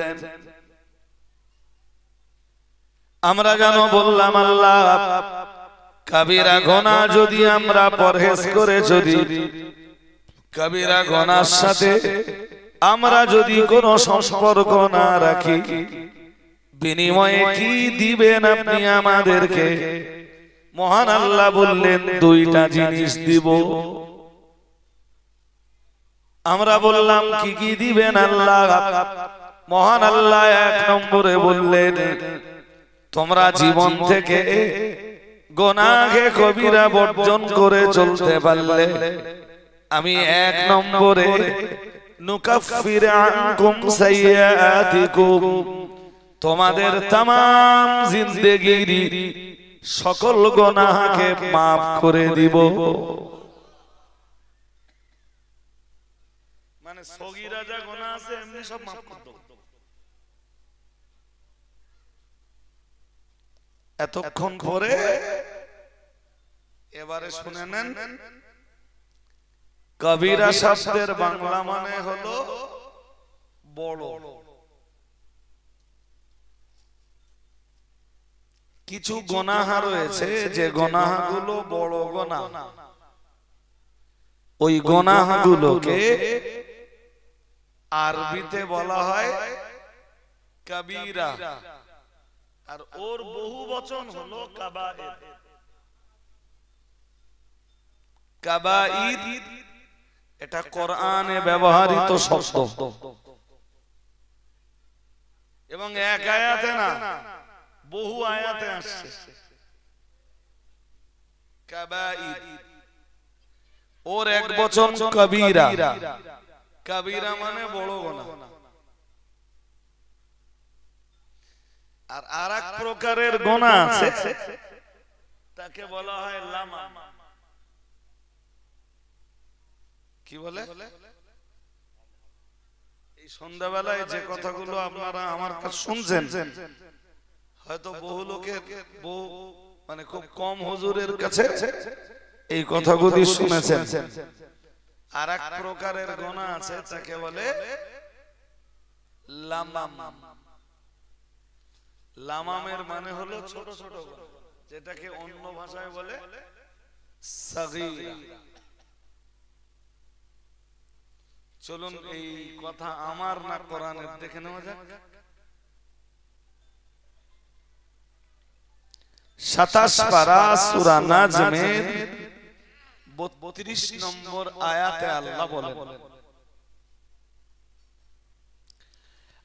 আমরা যেন বললাম আল্লাহ কবিরা গুনাহ যদি আমরা পরহেজ করে, যদি কবিরা গুনাহর সাথে আমরা যদি কোনো সম্পর্ক না রাখি, বিনিময়ে কি দিবেন আপনি আমাদেরকে? মহান আল্লাহ বললেন দুইটা জিনিস দিব। আমরা বললাম কি কি দিবেন আল্লাহ? মহান আল্লাহ 1 নম্বরে বললেন তোমরা জীবন থেকে গুনাহে কবিরা বর্জন করে চলতে পারলে আমি 1 নম্বরে নুকাফির আনকুম সাইয়্যাতিকুম, তোমাদের तमाम জিন্দেগীর সকল গুনাহকে maaf করে দিব। মানে সগীরা যা গুনাহ আছে এমনি সব maaf করে দেব। এতক্ষণ পরে এবারে শুনে নেন, কবিরা শব্দের বাংলা মানে হলো বড়। কিছু গুনাহ রয়েছে যে গুনাহগুলো বড় গুনাহ, ওই গুনাহগুলোকে আরবিতে বলা হয় কবিরা, আর ওর বহু বচন হলো কাবায়ের। কাবাইর এটা কোরআনে ব্যবহৃত শব্দ এবং এক আয়াতে না বহু আয়াতে আসছে কাবাইর ওর এক বচন কবিরা কবিরা মানে বড় গুনাহ আর আরেক প্রকারের গুনাহ আছে তাকে বলা হয় লামা কি বলে এই সন্ধ্যাবেলায় যে কথাগুলো আপনারা আমার কাছে শুনছেন হয়তো বহু লোকের বহু মানে খুব কম হুজুরের কাছে এই কথাগুলি শুনেছেন আর এক প্রকারের গুনাহ আছে তাকে বলে লামাম লামামের মানে হলো ছোট ছোট গুনাহ যেটাকে অন্য ভাষায় বলে সাগীরা চলুন এই কথা আমার না কোরআনের দেখে নেওয়া যাক 27 পারা সূরা নাজমের 32 নম্বর আয়াতে আল্লাহ বলেন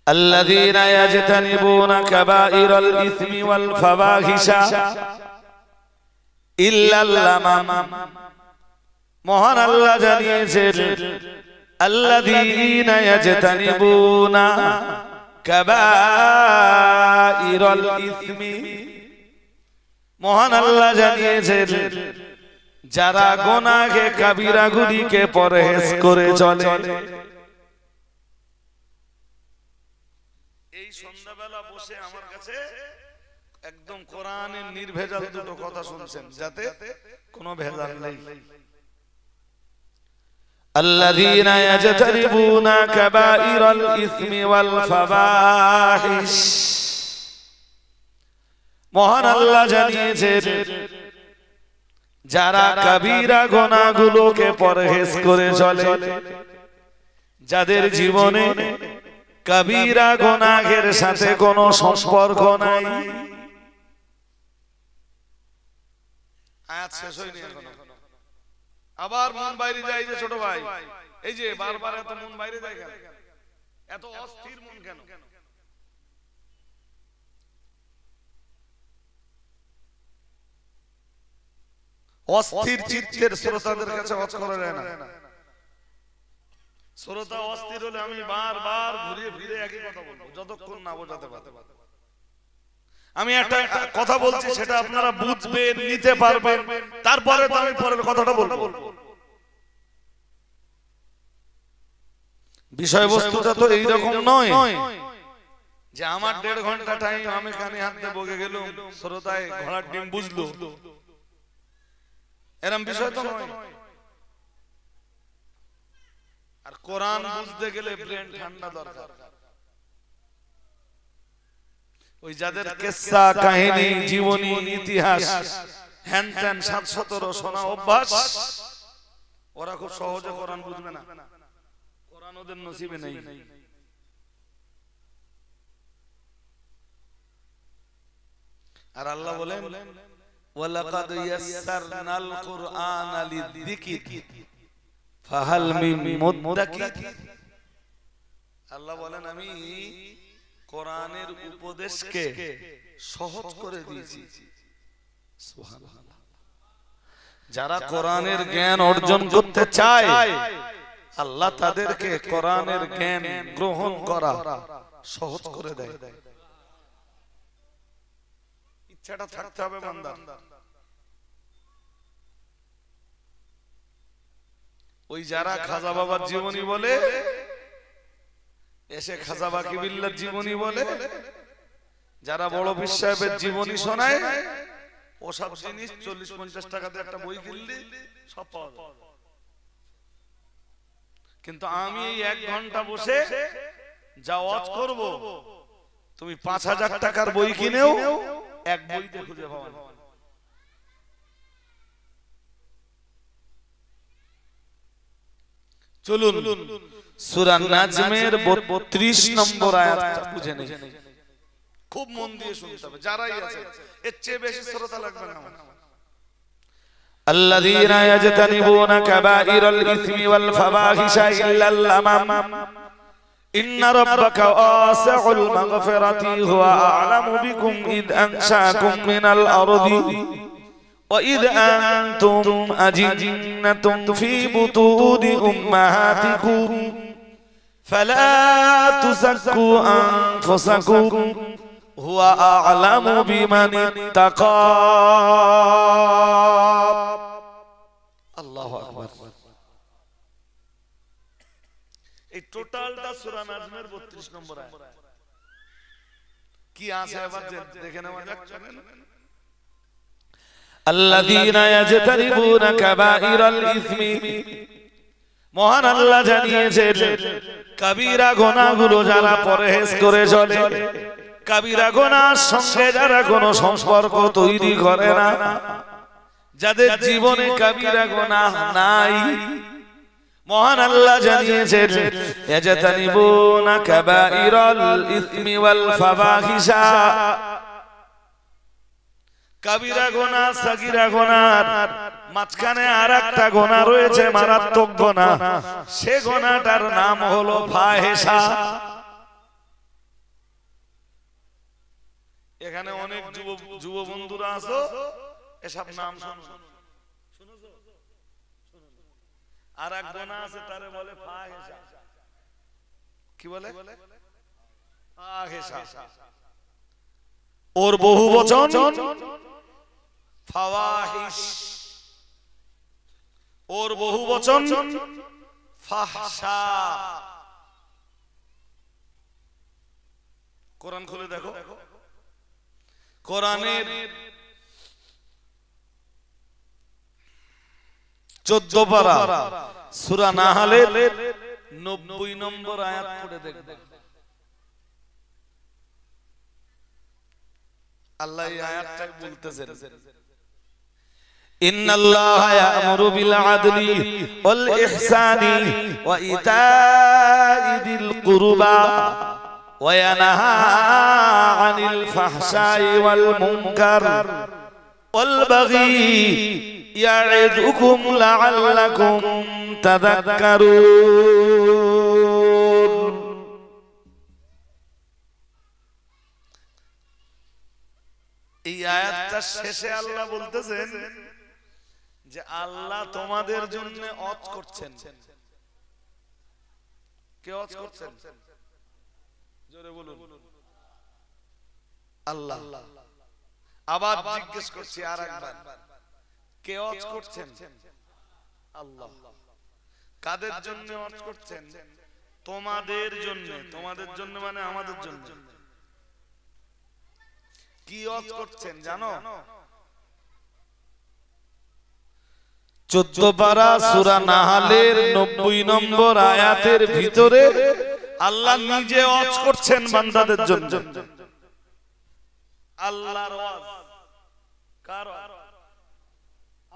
الذين يجتنبون كبائر الإثم والفواحش إلا اللمم মহান আল্লাহ জানিয়েছেন الذين يجتنبون كبائر الإثم মহান আল্লাহ জানিয়েছেন যারা গুনাহে কাবিরাগুলিকে পরহেজ করে চলে এই সন্ধ্যাবেলা বসে আমার কাছে একদম কোরআনের নির্ভেজাল দুটো কথা শুনছেন যাতে কোনো ভেজাল নেই الذين يجتنبون كبائر الإثم والفواحش মহান আল্লাহ জানিয়েছেন যারা কবিরা গুনাহগুলোকে পরহেজ করে চলে যাদের জীবনে কবিরা গুনাহের সাথে কোনো সম্পর্ক নাই আয়াত শেষ হয়নি এখনো আবার মন বাইরে যায় যে ছোট ভাই এই যে বারবার এত মন বাইরে যায় কেন এত অস্থির মন কেন অস্থির চিত্তের শ্রোতাদের কাছে ওয়াজ করা যায় না শ্রোতা অস্থির হলে আমি বারবার ঘুরিয়ে ফিরে একই কথা বলবো যতক্ষণ না বোঝাতে পারবো আমি একটা কথা বলছি সেটা আপনারা বুঝবেন নিতে পারবেন তারপরে তো আমি পরের কথাটা বলবো বিষয়বস্তুটা তো এইরকম নয় যে আমার 1.5 ঘন্টা টাইম আমি কানে হাত দিয়ে বকে গেলাম শ্রোতায় ঘোড়ার ডিম বুঝলো এরকম বিষয় তো নয় আর কোরআন বুঝতে গেলে ব্রেন ঠান্ডা দরকার ওই যাদের কিসসা কাহিনী জীবনী ইতিহাস হ্যান 717 শোনা অভ্যাস ওরা খুব সহজে কোরআন বুঝবে না কোরআন ওদের নসিবে নেই আর আল্লাহ বলেন ওয়ালাকাদ ইয়াসসারনাল কুরআনা লিযিকরি ফাহাল মিন মুদ্দাকির আল্লাহ বলেন আমি কোরআনের উপদেশকে সহজ করে দিয়েছি সুবহানাল্লাহ যারা কোরআনের জ্ঞান অর্জন করতে চায় আল্লাহ তাদেরকে কোরআনের জ্ঞান গ্রহণ করা সহজ করে দেয় ইচ্ছাটা থাকতে হবে বান্দার ওই যারা খাজা বাবার জীবনী বলে এসে খাজা বাকি বিল্লাহর জীবনী বলে যারা বড় পীর সাহেবের জীবনী শোনায় ও সব জিনিস 40-50 টাকাতে একটা বই কিনলি সব পাওয়া যায় কিন্তু আমি এই 1 ঘন্টা বসে যা ওয়াজ করব তুমি 5000 টাকার বই কিনেও এক বইতে খুঁজে পাবে না চলুন সূরা নাজমের 32 নম্বর আয়াতটা বুঝে নেই খুব মন দিয়ে শুনতে হবে যারাই আছে এর চেয়ে বেশি শ্রোতা লাগবে না আল্লাযীনা ইয়াজতানিবুনা কাবাইরাল ইসমি ওয়াল ফাওয়াহিশা ইল্লাল লামাম ইন্না রাব্বাকা ওয়াসিউল মাগফিরাতি হুয়া আ'লামু বিকুম ইদ আনশাকুম মিনাল আরদি ওয়া ইদ আনতুম আজিন্নাতুম ফি বুতুনি উম্মাহাতিকুম ফালা তুযাক্কু আনফুসাকুম হুয়া আ'লামু বিমান ইত্তাকা। আল্লাহু আকবার। এই টোটালটা সূরা নাজমের 32 নম্বর আয়াত। কি আছে এবার দেখে নেওয়া যাক। আল্লাযীনা ইয়াজতানিবুনা কাবাইরাল ইসমি, মহান আল্লাহ জানিয়েছেন কবিরা গুনাহগুলো যারা পরহেজ করে চলে, কবিরা গুনাহর সঙ্গে যারা কোনো সম্পর্ক তৈরি করে না, যাদের জীবনে কবিরা গুনাহ নাই, মহান আল্লাহ জানিয়েছেন ইয়াজতানিবুনা কাবাইরাল ইসমি ওয়াল ফাওয়াহিশা, কবিরা গুনাহ সাগীরা গুনাহর মাঝখানে আরেকটা গুনাহ রয়েছে মারাত্মক গুনাহ, সে গুনাহটার নাম হলো ফাহিশা। এখানে অনেক যুব বন্ধুরা আছো, এসব নাম শুনো। আর এক গুনাহ আছে তারে বলে ফাহিশা। কি বলে? ফাহিশা। ওর বহু বচন ফাওয়াহিশ, ওর বহু বচন ফাহশা। কোরআন খুলে দেখো, কোরআনের 14 পারা সূরা নাহলের 90 নম্বর আয়াত পড়ে দেখবে। আল্লাহ এই আয়াতটা বলতেছেন, ইন্নাল্লাহা ইয়া'মুরু বিল আদলি ওয়াল ইহসানি ওয়া ইতা'i যিল কুরবা ওয়া ইয়ানহা আনিল ফাহশাই ওয়াল মুনকার ওয়াল বাগি ইয়া'ইযুকুম লা'আল্লাকুম তাযাক্কারুন। এই আয়াতটা শেষে আল্লাহ বলতেছেন যে আল্লাহ তোমাদের জন্য ওয়াজ করছেন। কে ওয়াজ করছেন? জোরে বলুন। আল্লাহ। আবার জিজ্ঞেস করছি আরেকবার, কে ওয়াজ করছেন? আল্লাহ। কাদের জন্য ওয়াজ করছেন? তোমাদের জন্য। তোমাদের জন্য মানে আমাদের জন্য। কি ওয়াজ করছেন জানো? 14 পারা সূরা নাহলের 90 নম্বর আয়াতের ভিতরে আল্লাহ নিজে ওয়াজ করছেন বান্দাদের জন্য। আল্লাহর ওয়াজ। কার ওয়াজ?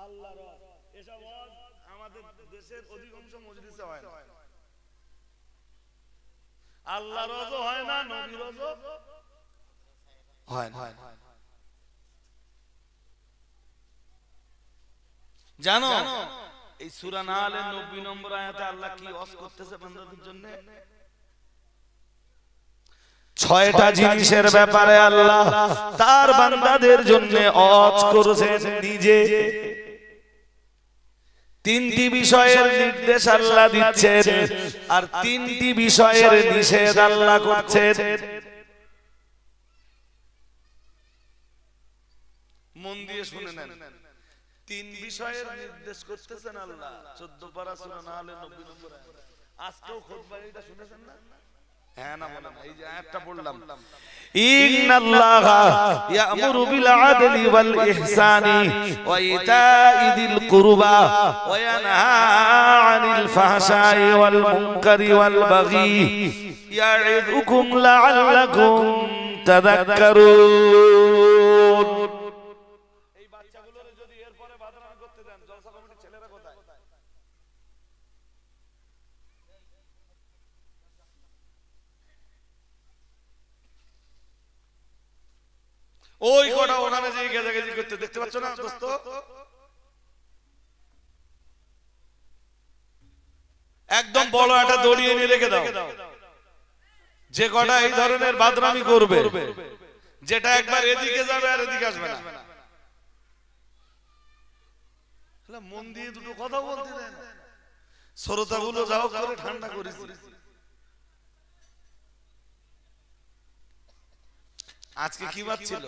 আল্লাহর ওয়াজ। এসব ওয়াজ আমাদের দেশের অধিকাংশ মজলিসে হয় না। আল্লাহর ওয়াজও হয় না, নবীর ওয়াজও হয় না। জানো এই সূরা নাহলের 90 নম্বর আয়াতে আল্লাহ কি ওয়াজ করতেছে বান্দাদের জন্য? 6টা জিনিসের ব্যাপারে আল্লাহ তার বান্দাদের জন্য ওয়াজ করেছেন নিজে। 3টি বিষয়ের নির্দেশ আল্লাহ দিচ্ছেন আর 3টি বিষয়ের নিষেধ আল্লাহ করছেন। মন দিয়ে শুনে নেন। 3 বিষয়ের নির্দেশ করতেছেন আল্লাহ 14 পারা সূরা নাহলের 90 নম্বর আয়াত। আজকেও খুতবায় এটা শুনেছেন না? হ্যাঁ না বলেন। এই যে আয়াতটা পড়লাম, ইন্নাল্লাহা ইয়া'মুরু বিল আদলি ওয়াল ইহসানি ওয়া ইতা'i যিল কুরবা ওয়া ইয়ানহা আনিল ফাহশাই ওয়াল মুনকারি ওয়াল বাগি ইয়া'ইযুকুম লা'আল্লাকুম তাযাক্কারুন। এই বাচ্চাগুলোর যদি এরপরে বাদরান করতে দেন, জলসা কমিটির ছেলেরা কোথায়? ওই কটা ওখানে যে গেজাগেজি করতে দেখতে পাচ্ছ না দোস্ত? একদম বড় একটা দড়ি এনে রেখে দাও, যে কটা এই ধরনের বাদরামি করবে, যেটা একবার এদিকে যাবে আর এদিকে আসবে না, মন দিয়ে দুটো কথা বলতে দেয় না, শ্রোতাগুলো যাও করে ঠান্ডা করেছি। আজকে কি বাত ছিল?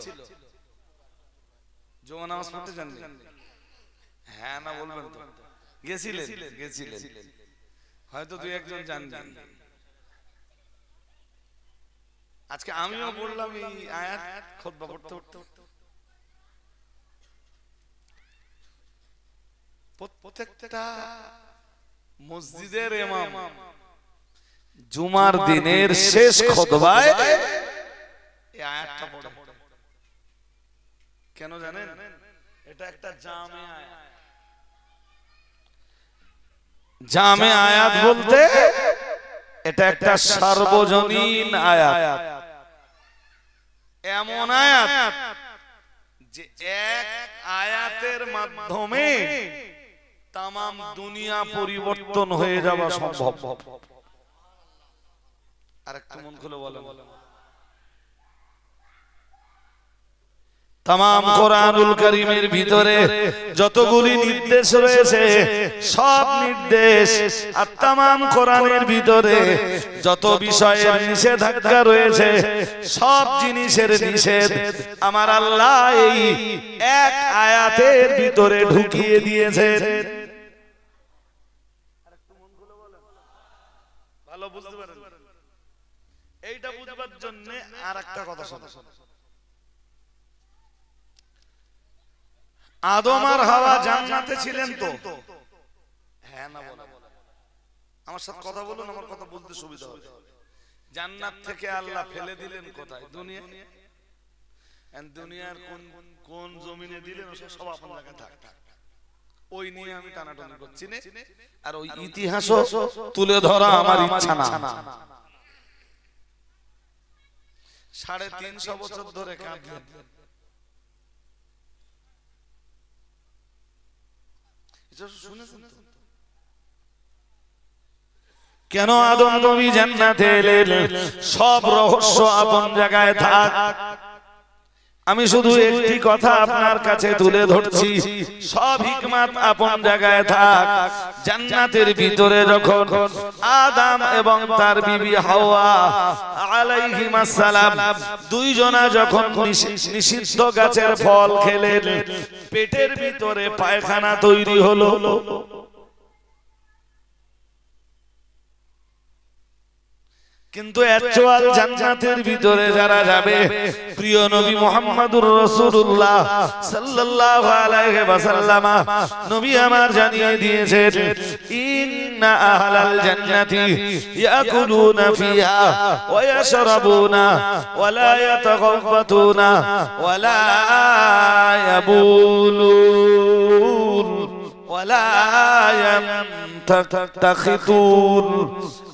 জুমা নামাজ পড়তে জাননি? হ্যাঁ না বলবেন তো? গেছিলেন? গেছিলেন হয়তো দুই একজন জানবেন। আজকে আমিও বললাম এই আয়াত খুতবা পড়তে পড়তে, প্রত্যেকটা মসজিদের ইমাম জুমার দিনের শেষ খুতবায় এই আয়াতটা পড়ে। কেন জানেন? এটা একটা জামে আয়াত। জামে আয়াত বলতে এটা একটা সার্বজনীন আয়াত, এমন আয়াত যে এক আয়াতের মাধ্যমে তাম দুনিয়া পরিবর্তন হয়ে যাওয়া সম্ভব। আর একটু মন খুলে বলেন, তামাম কোরআনুল কারীমের ভিতরে যতগুলি নির্দেশ রয়েছে সব নির্দেশ, আর তামাম কোরআনের ভিতরে যত বিষয়ের নিষেধাজ্ঞা রয়েছে সব জিনিসের নিষেধ আমার আল্লাহ এই এক আয়াতের ভিতরে ঢুকিয়ে দিয়েছেন। ভালো বুঝতে পারেন? এইটা বুঝবার জন্য আর একটা কথা শোনো। আদম আর হাওয়া জান্নাতে ছিলেন তো? হ্যাঁ না বলেন? আমার সাথে কথা বলুন, আমার কথা বুঝতে সুবিধা হবে। জান্নাত থেকে আল্লাহ ফেলে দিলেন কোথায়? দুনিয়া। দুনিয়ার কোন কোন জমিনে দিলেন সব আপনার জায়গায় থাক, ওই নিয়ে আমি টানাটানি করছি না, আর ওই ইতিহাসও তুলে ধরা আমার ইচ্ছা না। 350 বছর ধরে কাঁদলেন, কেন আদম নবী জান্নাতে এলেন? সব রহস্য আপন জায়গায় থাক, আমি শুধু একটি কথা আপনার কাছে তুলে ধরছি, সব হিকমত আপন জায়গায় থাক। জান্নাতের ভিতরে যখন আদম এবং তার বিবি হাওয়া আলাইহিমাস সালাম দুইজনা যখন নিষিদ্ধ গাছের ফল খেলেন, পেটের ভিতরে পায়খানা তৈরি হলো। কিন্তু অ্যাকচুয়াল জান্নাতের ভিতরে যারা যাবে, প্রিয় নবী মুহাম্মদুর রাসূলুল্লাহ সাল্লাল্লাহু আলাইহি ওয়াসাল্লাম নবী আমার জানিয়ে দিয়েছেন, ইন্না আহলাল জান্নাতি ইয়াকুলুনা ফিহা ওয়া ইয়াশরাবুনা ওয়া লা ইয়াতাগাফাতুনা ওয়া লা ইয়াবুলুন ওয়া লা ইয়ামতাখিতুন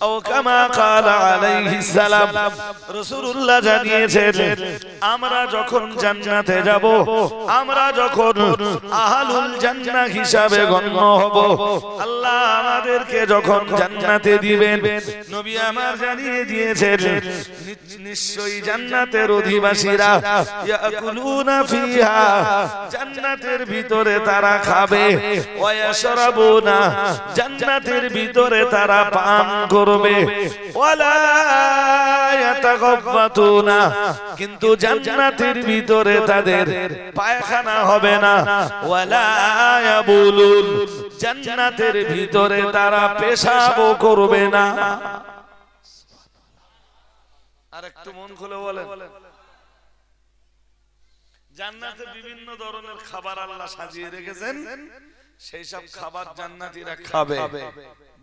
আও কামা ক্বালা আলাইহিস সালাম। রাসূলুল্লাহ জানিয়েছেন, আমরা যখন জান্নাতে যাব, আমরা যখন আহলুল জান্নাহ হিসাবে গণ্য হব, আল্লাহ আমাদেরকে যখন জান্নাতে দিবেন, নবী আমার জানিয়ে দিয়েছেন নিশ্চয়ই জান্নাতের অধিবাসীরা ইয়াকুলুনা ফিহা, জান্নাতের ভিতরে তারা খাবে, ওয়া ইয়াশরাবুনা, জান্নাতের ভিতরে তারা পান করবে, ওয়ালা ইয়াতাগাফাতুনা, কিন্তু জান্নাতের ভিতরে তাদের পায়খানা হবে না, ওয়ালা ইয়াবুলুন, জান্নাতের ভিতরে তারা পেশাবও করবে না। আর একটু মন খুলে বলেন, জান্নাতে বিভিন্ন ধরনের খাবার আল্লাহ সাজিয়ে রেখেছেন, সেই সব খাবার জান্নাতীরা খাবে,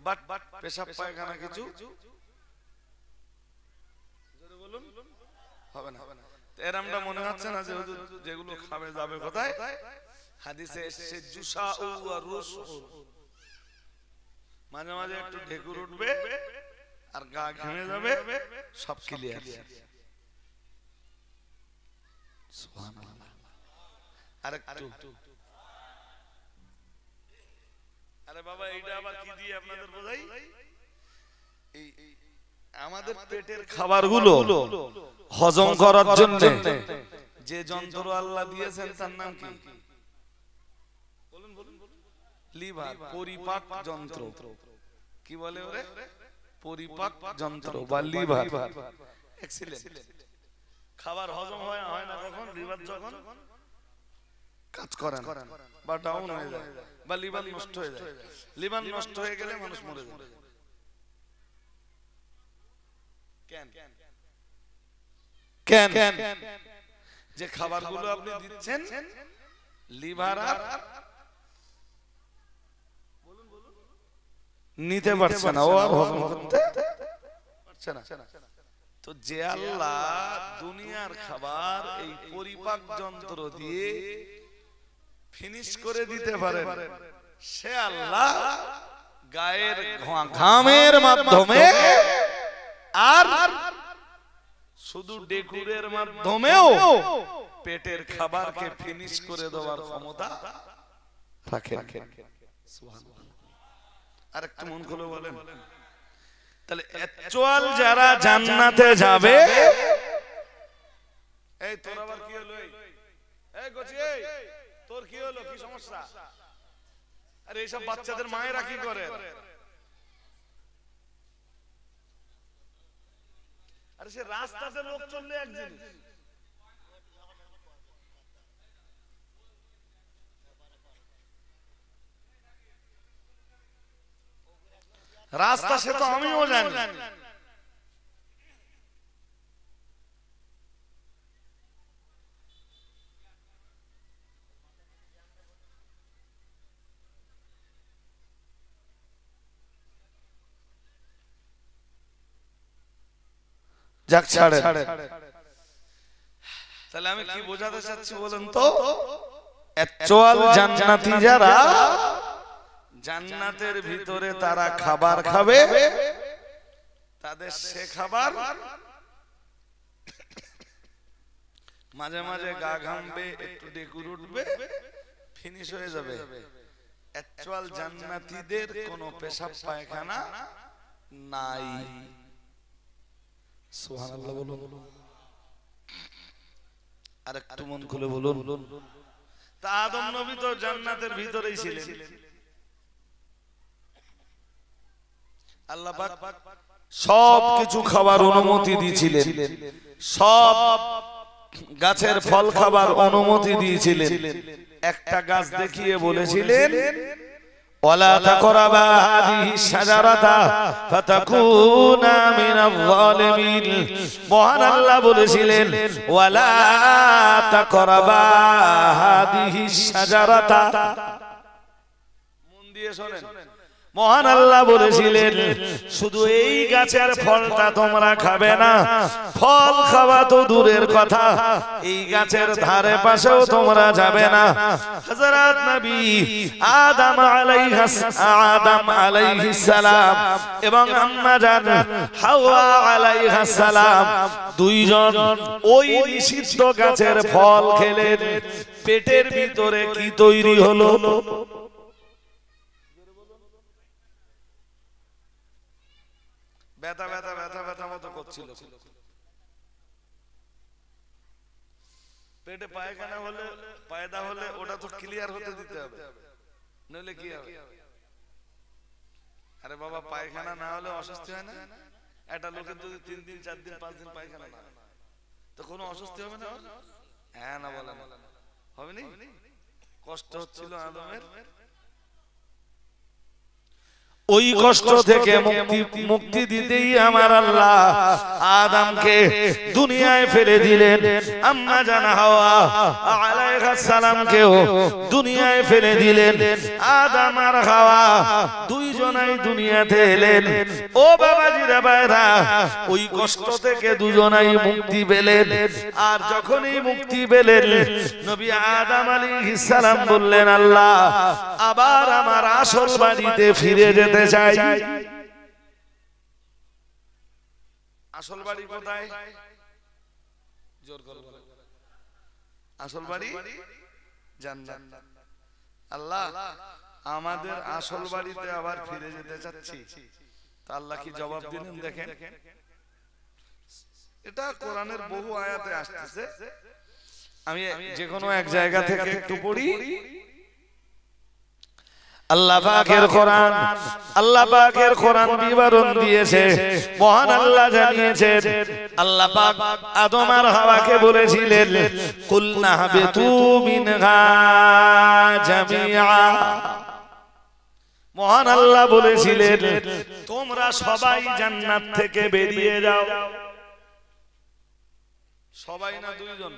বাট পেশাব পায়খানা কিছু হবে না। এরকমটা মনে হচ্ছে না যে যেগুলো খাবে যাবে কোথায়? হাদিসে এসেছে জুসাউ ওয়া রুসু, মাঝে মাঝে একটু ঢেকুর উঠবে আর গা ঘেমে যাবে, সব ক্লিয়ার। সুবহানাল্লাহ। আরেকটু, আরে বাবা এইটা আবার কি দিয়ে আপনাদের বোঝাই? এই আমাদের পেটের খাবারগুলো হজম করার জন্য যে যন্ত্র আল্লাহ দিয়েছেন তার নাম কি? বলুন বলুন। লিভার, পরিপাক যন্ত্র। কি বলে ওরে? পরিপাক যন্ত্র বা লিভার। এক্সিলেন্ট। খাবার হজম হয় না কখন? লিভার যখন কাজ করে না বা ডাউন হয়ে যায় বা লিভার নষ্ট হয়ে যায়। লিভার নষ্ট হয়ে গেলে মানুষ মরে যায়। কেন? কেন? যে খাবারগুলো আপনি দিচ্ছেন লিভার আর নিতে পারছে না, ও আর হজম করতে পারছে না। তো যে আল্লাহ দুনিয়ার খাবার এই পরিপাক যন্ত্র দিয়ে ফিনিশ করে দিতে পারে, সে আল্লাহ গায়ের ঘামের মাধ্যমে আর শুধু ডেকুরের মাধ্যমেও পেটের খাবারকে ফিনিশ করে দেওয়ার ক্ষমতা রাখেন। আর একটু মন খুলে বলেন, তাহলে অ্যাকচুয়াল যারা জান্নাতে যাবে, এই তোর আবার কি হলো? এই গোছি, এই তোর কি হলো? কি সমস্যা? আরে এইসব বাচ্চাদের মায়েরা কি করে? আরে সে রাস্তাতে লোক চললে এক জিনিস, রাস্তা সে তো আমিও জানি। যাক ছাড়ে। তাহলে আমি কি বোঝাতে চাচ্ছি বলেন তো? অ্যাকচুয়াল জান্নাতি যারা জান্নাতের ভিতরে তারা খাবার খাবে, তাদের সে খাবার মাঝে মাঝে গা ঘামবে, একটু ডেকুর উঠবে, ফিনিশ হয়ে যাবে। অ্যাকচুয়াল জান্নাতীদের কোনো পেশাব পায়খানা নাই। সুবহানাল্লাহ বলুন। আর একটু মন খুলে বলুন। তা আদম নবী তো জান্নাতের ভিতরেই ছিলেন। আল্লাহ পাক সব কিছু খাবার অনুমতি দিয়েছিলেন, সব গাছের ফল খাবার অনুমতি দিয়েছিলেন। একটা গাছ দেখিয়ে বলেছিলেন, ওয়ালা তাকরাবা হাদিহি শাজারাতা ফাতাকুনা মিনাল যালিমিন। মহান আল্লাহ বলেছিলেন, ওয়ালা তাকরাবা হাদিহি শাজারাতা। মন দিয়ে শুনেন, মহান আল্লাহ বলেছিলেন শুধু এই গাছের ফলটা তোমরা খাবে না, ফল খাওয়া তো দূরের কথা, এই গাছের ধারে পাশেও তোমরা যাবে না। হযরত নবী আদম আলাইহিস সালাম এবং আম্মা জান হাওয়া আলাইহিস সালাম দুইজন ওই নিষিদ্ধ গাছের ফল খেলেন। পেটের ভিতরে কি তৈরি হলো? ব্যথা ব্যথা ব্যথা ব্যথা মতো করছিল। পেটে পায়খানা হলে, পায়দা হলে ওটা তো ক্লিয়ার হতে দিতে হবে, নইলে কি হবে? আরে বাবা, পায়খানা না হলে অস্বস্তি হয় না? একটা লোকের যদি 3 দিন 4 দিন 5 দিন পায়খানা না, তো কোনো অস্বস্তি হবে না? হ্যাঁ না বলে হবে না? কষ্ট হচ্ছিল আদমের, ওই কষ্ট থেকে মুক্তি দিতেই আমার আল্লাহ আদমকে দুনিয়ায় ফেলে দিলেন। আম্মা জান হাওয়া আলাইহিস সালামকেও দুনিয়ায় ফেলে দিলেন। আদম আর হাওয়া দুইজনাই দুনিয়াতে এলেন। ও বাবাজিরা ভাইরা, ওই কষ্ট থেকে দুজনাই মুক্তি পেলেন। আর যখনই মুক্তি পেলেন, নবী আদম আলাইহিস সালাম বললেন, আল্লাহ আবার আমার আসল বাড়িতে ফিরে যেতে চাই। আসল বাড়ি কোথায়? জোর করে বলেন। আসল বাড়ি জান্নাত। আল্লাহ আমাদের আসল বাড়িতে আবার ফিরে যেতে চাচ্ছি। আল্লাহ কি জবাব দিলেন দেখেন, এটা কোরআনের বহু আয়াতে আসতেছে। আমি যে কোনো এক জায়গা থেকে একটু পড়ি। আল্লাহ পাকের কোরআন, আল্লাহ পাকের কোরআন বিবরণ দিয়েছে, মহান আল্লাহ জানিয়েছেন, আল্লাহ পাক আদম আর হাওয়াকে বলেছিলেন কুলনা হাবিতু মিনহা জামিআ। মহান আল্লাহ বলেছিলেন তোমরা সবাই জান্নাত থেকে বেরিয়ে যাও। সবাই না দুইজন?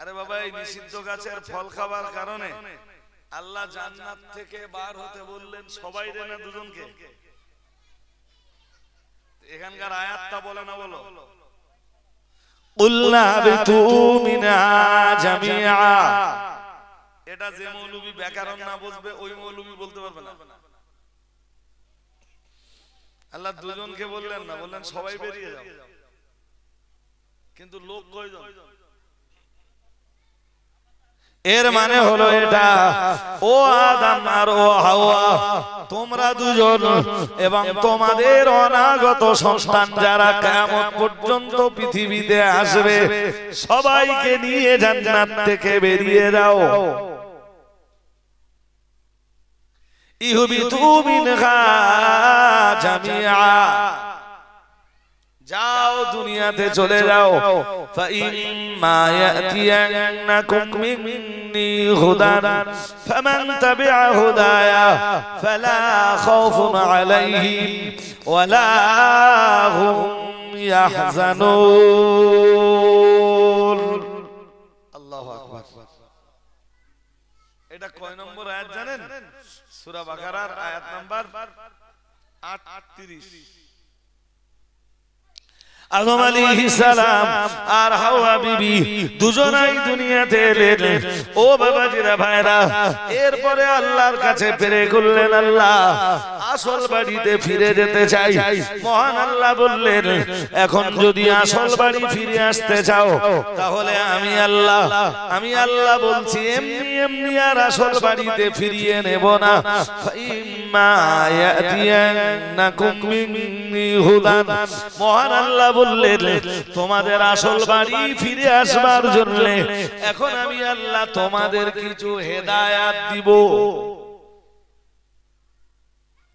আরে বাবা, এই নিষিদ্ধ গাছের ফল খাবার কারণে আল্লাহ জান্নাত থেকে বার হতে বললেন সবাই রে না দুজনকে? এখানকার আয়াতটা বলে না, বলো কুলনা বিতু মিনহা জামিআ। এটা যে মৌলবী ব্যাকরণ না বুঝবে ওই মৌলবী বলতে পারবে না। আল্লাহ দুজনকে বললেন না, বললেন সবাই বেরিয়ে যাও। কিন্তু লোক কয়জন? এর মানে হলো এটা, ও আদম আর ও হাওয়া, তোমরা দুজন এবং তোমাদের অনাগত সন্তান যারা কিয়ামত পর্যন্ত পৃথিবীতে আসবে, সবাইকে নিয়ে জান্নাত থেকে বেরিয়ে যাও। ইহবিতু মিনহা জামিআ, যাও দুনিয়াতে চলে যাও। ফাইম্মা ইয়াতিয়ান্নাকুম মিন্নি হুদান ফামান তাবিআ হুদায়া ফালা খাউফুন আলাইহিম ওয়ালা হুম ইয়াহজানুন। আল্লাহু আকবার। এটা কয় নম্বর আয়াত জানেন? সূরা বাকারার আয়াত নাম্বার 38। আদম আলাইহিস সালাম আর হাওয়া বিবি দুজনাই দুনিয়াতে এলেন। ও বাবাজিরা ভাইরা, এরপরে আল্লাহর কাছে পেরে করলেন, আল্লাহ আসল বাড়িতে ফিরে যেতে চাই। মহান আল্লাহ বললেন এখন যদি আসল বাড়ি ফিরে আসতে চাও তাহলে আমি আল্লাহ বলছি এমনি এমনি আর আসল বাড়িতে ফিরিয়ে নেব না। ফাইম্মা ইয়াতিয়ান্নাকুম মিন্নি হুদান, মহান আল্লাহ বললেন তোমাদের আসল বাড়ি ফিরে আসবার জন্য এখন আমি আল্লাহ তোমাদের কিছু হেদায়াত দিব।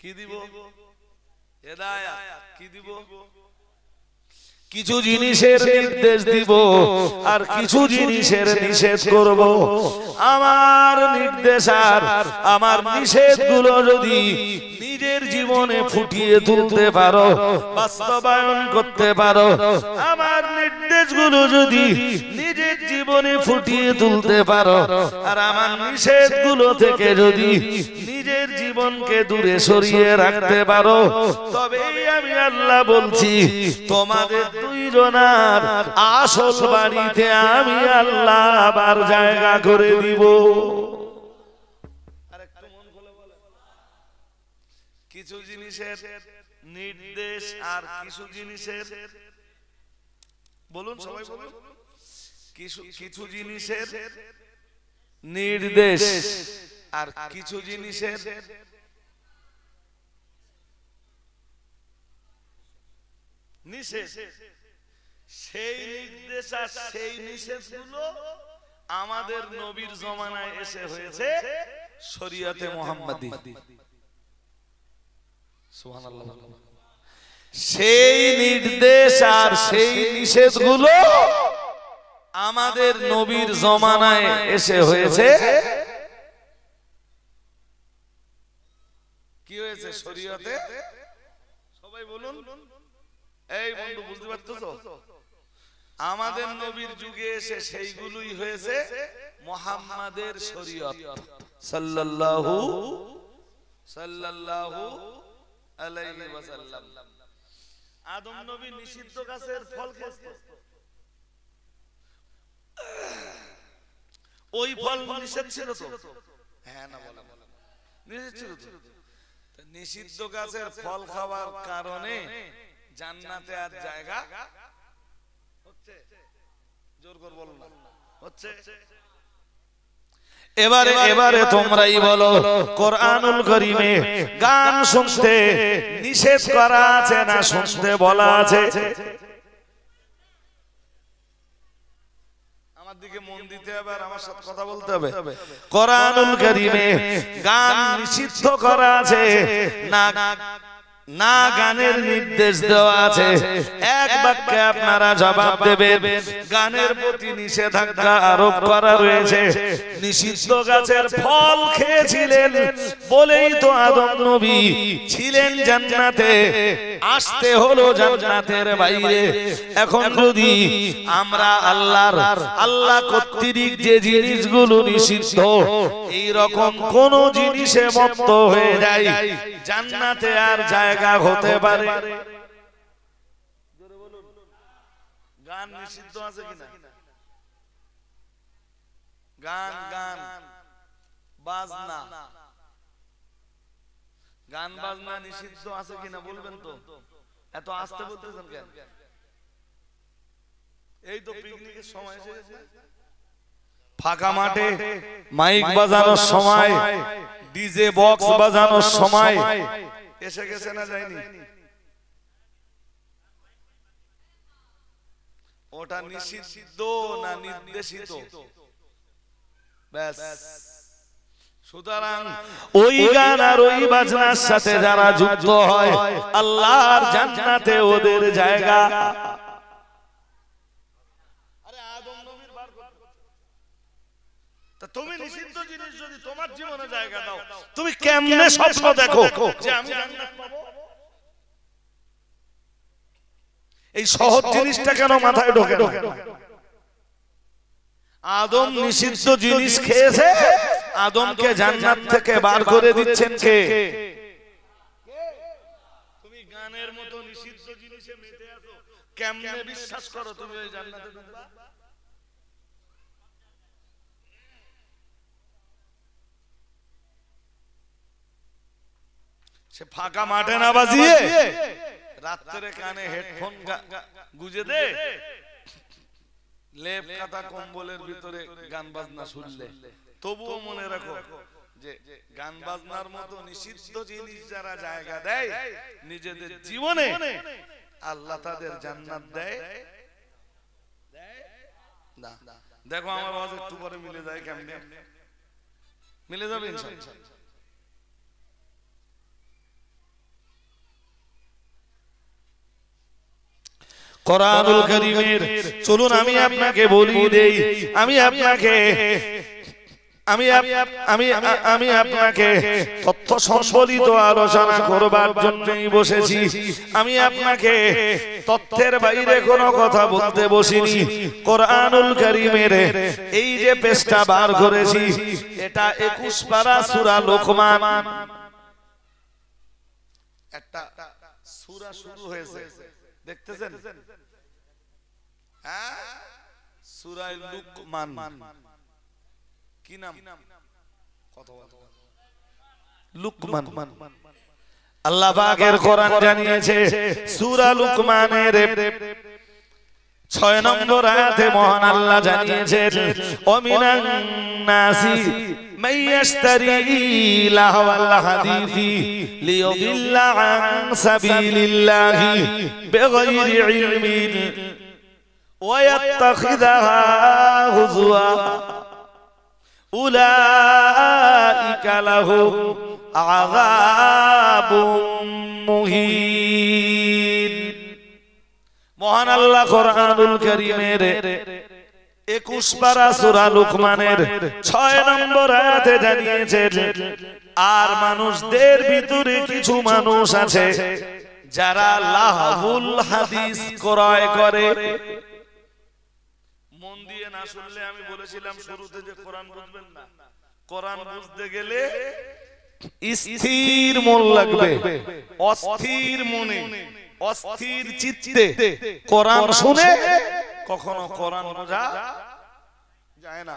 কি দিব? হেদায়াত। কি দিব? কিছু জিনিসের নির্দেশ দিব আর কিছু জিনিসের নিষেধ করব। আমার নির্দেশ আর আমার নিষেধ গুলো যদি নিজের জীবনে ফুটিয়ে তুলতে পারো, বাস্তবায়ন করতে পারো, আমার নির্দেশগুলো যদি নিজের জীবনে ফুটিয়ে তুলতে পারো আর আমার নিষেধগুলো থেকে যদি নিজের জীবনকে দূরে সরিয়ে রাখতে পারো, তবেই আমি আল্লাহ বলছি তোমাদের দুইজনার আসল বাড়িতে আমি আল্লাহ আবার জায়গা করে দিব। কিছু জিনিসের নির্দেশ আর কিছু জিনিসের, বলুন সবাই বলুন, কিছু জিনিসের নির্দেশ আর কিছু জিনিসের নিষেধ। সেই নির্দেশ আর সেই নিষেধগুলো আমাদের নবীর জমানায় এসে হয়েছে শরীয়তে মুহাম্মাদী। সুবহানাল্লাহ। সেই নির্দেশ আর সেই নিষেধগুলো আমাদের নবীর জমানায় এসে হয়েছে কি হয়েছে? শরীয়তে। সবাই বলুন। এই বন্ধু বুঝতে পারতেছো? আমাদের নবীর যুগে এসে সেইগুলোই হয়েছে মুহাম্মাদের শরীয়ত সাল্লাল্লাহু আলাইহি ওয়াসাল্লাম। আদম নবী নিষিদ্ধ গাছের ফল খেত, ওই ফল নিষেধ ছিল তো? হ্যাঁ না বলেন, নিষেধ ছিল তো। নিষিদ্ধ গাছের ফল খাওয়ার কারণে জান্নাতে আর জায়গা হচ্ছে? জোর করে বলুন না, হচ্ছে? এবারে তোমরাই বলো কোরআনুল কারীমে গান শুনতে নিষেধ করা আছে না শুনতে বলা আছে? আমার দিকে মন দিতে হবে আর আমার সাথে কথা বলতে হবে। কোরআনুল কারীমে গান নিষিদ্ধ করা আছে না গানের নির্দেশ দেওয়া আছে? এক বাক্যে আপনারা জবাব দেবেন। গানের প্রতি নিষেধাজ্ঞা আরোপ করা রয়েছে। নিষিদ্ধ গাছের ফল খেয়েছিলেন বলেই তো আদম নবী ছিলেন জান্নাতে, আসতে হলো জান্নাতের বাইরে। এখন যদি আমরা আল্লাহ কর্তৃক যে জিনিসগুলো নিষিদ্ধ এই রকম কোন জিনিসে মত্ত হয়ে যায়, জান্নাতে আর জায়গা হতে পারে? গান নিষিদ্ধ আছে কিনা? গান বাজনা নিষিদ্ধ আছে কিনা বলবেন তো? এত আস্তে বলতেছেন কেন? এই তো পিকনিকের সময় এসে গেছে, ফাঁকা মাঠে মাইক বাজানোর সময়, ডিজে বক্স বাজানোর সময় এসে গেছে না যায়নি? ওটা নিষিদ্ধ না নির্দেশিত? ব্যাস। সুতরাং ওই গান আর ওই বাজনার সাথে যারা যুক্ত হয় আল্লাহর জান্নাতে ওদের জায়গা। আরে আদম নবীর বার করতে, তা তুমি নিষিদ্ধ জিনিস যদি তোমার জীবনে জায়গা দাও, তুমি কেমনে স্বপ্ন দেখো যে আমি জান্নাত পাবো? এই সহজ জিনিসটা কেন মাথায় ঢোকে না? আদম নিষিদ্ধ জিনিস খেয়েছে, আদমকে জান্নাত থেকে বার করে দিচ্ছেন কে? তুমি গানের মতো নিষিদ্ধ জিনিসে মেতে আছো, কেমনে বিশ্বাস করো তুমি ওই জান্নাতে ঢুকবা? সে ফাঁকা মাঠে না বাজিয়ে রাত্রে কানে হেডফোন গুজে দে, লেপ কাটা কম্বলের ভিতরে গান বাজনা শুনলে তবুও মনে রাখো যে গান বাজনার মতো নিষিদ্ধ জিনিস যারা জায়গা দেয় নিজেদের জীবনে, আল্লাহ তাদের জান্নাত দেয় না। দেখো আমার আওয়াজ একটু পরে মিলে যায়, কেমনে মিলে যাবে ইনশাআল্লাহ। কোরআনুল কারীমের চলুন আমি আপনাকে বলি দেই, আমি আপনাকে তথ্য সম্বলিত আলোচনা করবার জন্যই বসেছি। আমি আপনাকে তথ্যের বাইরে কোনো কথা বলতে বসিনি। কোরআনুল কারীমের এই যে পেজটা বার করেছি, এটা 21 পারা সূরা লোকমান। একটা সূরা শুরু হয়েছে, দেখতেছেন? হ্যাঁ, সূরা লুকমান। কি নাম? কত লুকমান। আল্লাহ পাকের কোরআন জানিয়েছে সূরা লুকমানের 6 নম্বর আয়াতে মহান আল্লাহ জানিয়েছেন, ওমিনান নাসি মাইয়াশতারি লাহওয়াল হাদিসি লিয়ুদিল্লা আন সাবিলিল্লাহি বিগাইরি ইলমিন ওয়া ইয়াত্তাখিযাহা হুজওয়া উলাইকা লাহুম আযাবুম মুহিন। মহান আল্লাহ কোরআনুল কারীমের 21 পারা সূরা লুকমানের 6 নম্বর আয়াতে জানিয়েছেন, আর মানুষদের ভিতরে কিছু মানুষ আছে যারা লাহবুল হাদিস ক্রয় করে। মন দিয়ে না শুনলে, আমি বলেছিলাম শুরুতে যে কোরআন বুঝবেন না, কোরআন বুঝতে গেলে স্থির মন লাগবে, অস্থির মনে অস্থির চিত্তে কোরআন শুনে কখনো কোরআন বোঝা যায় না।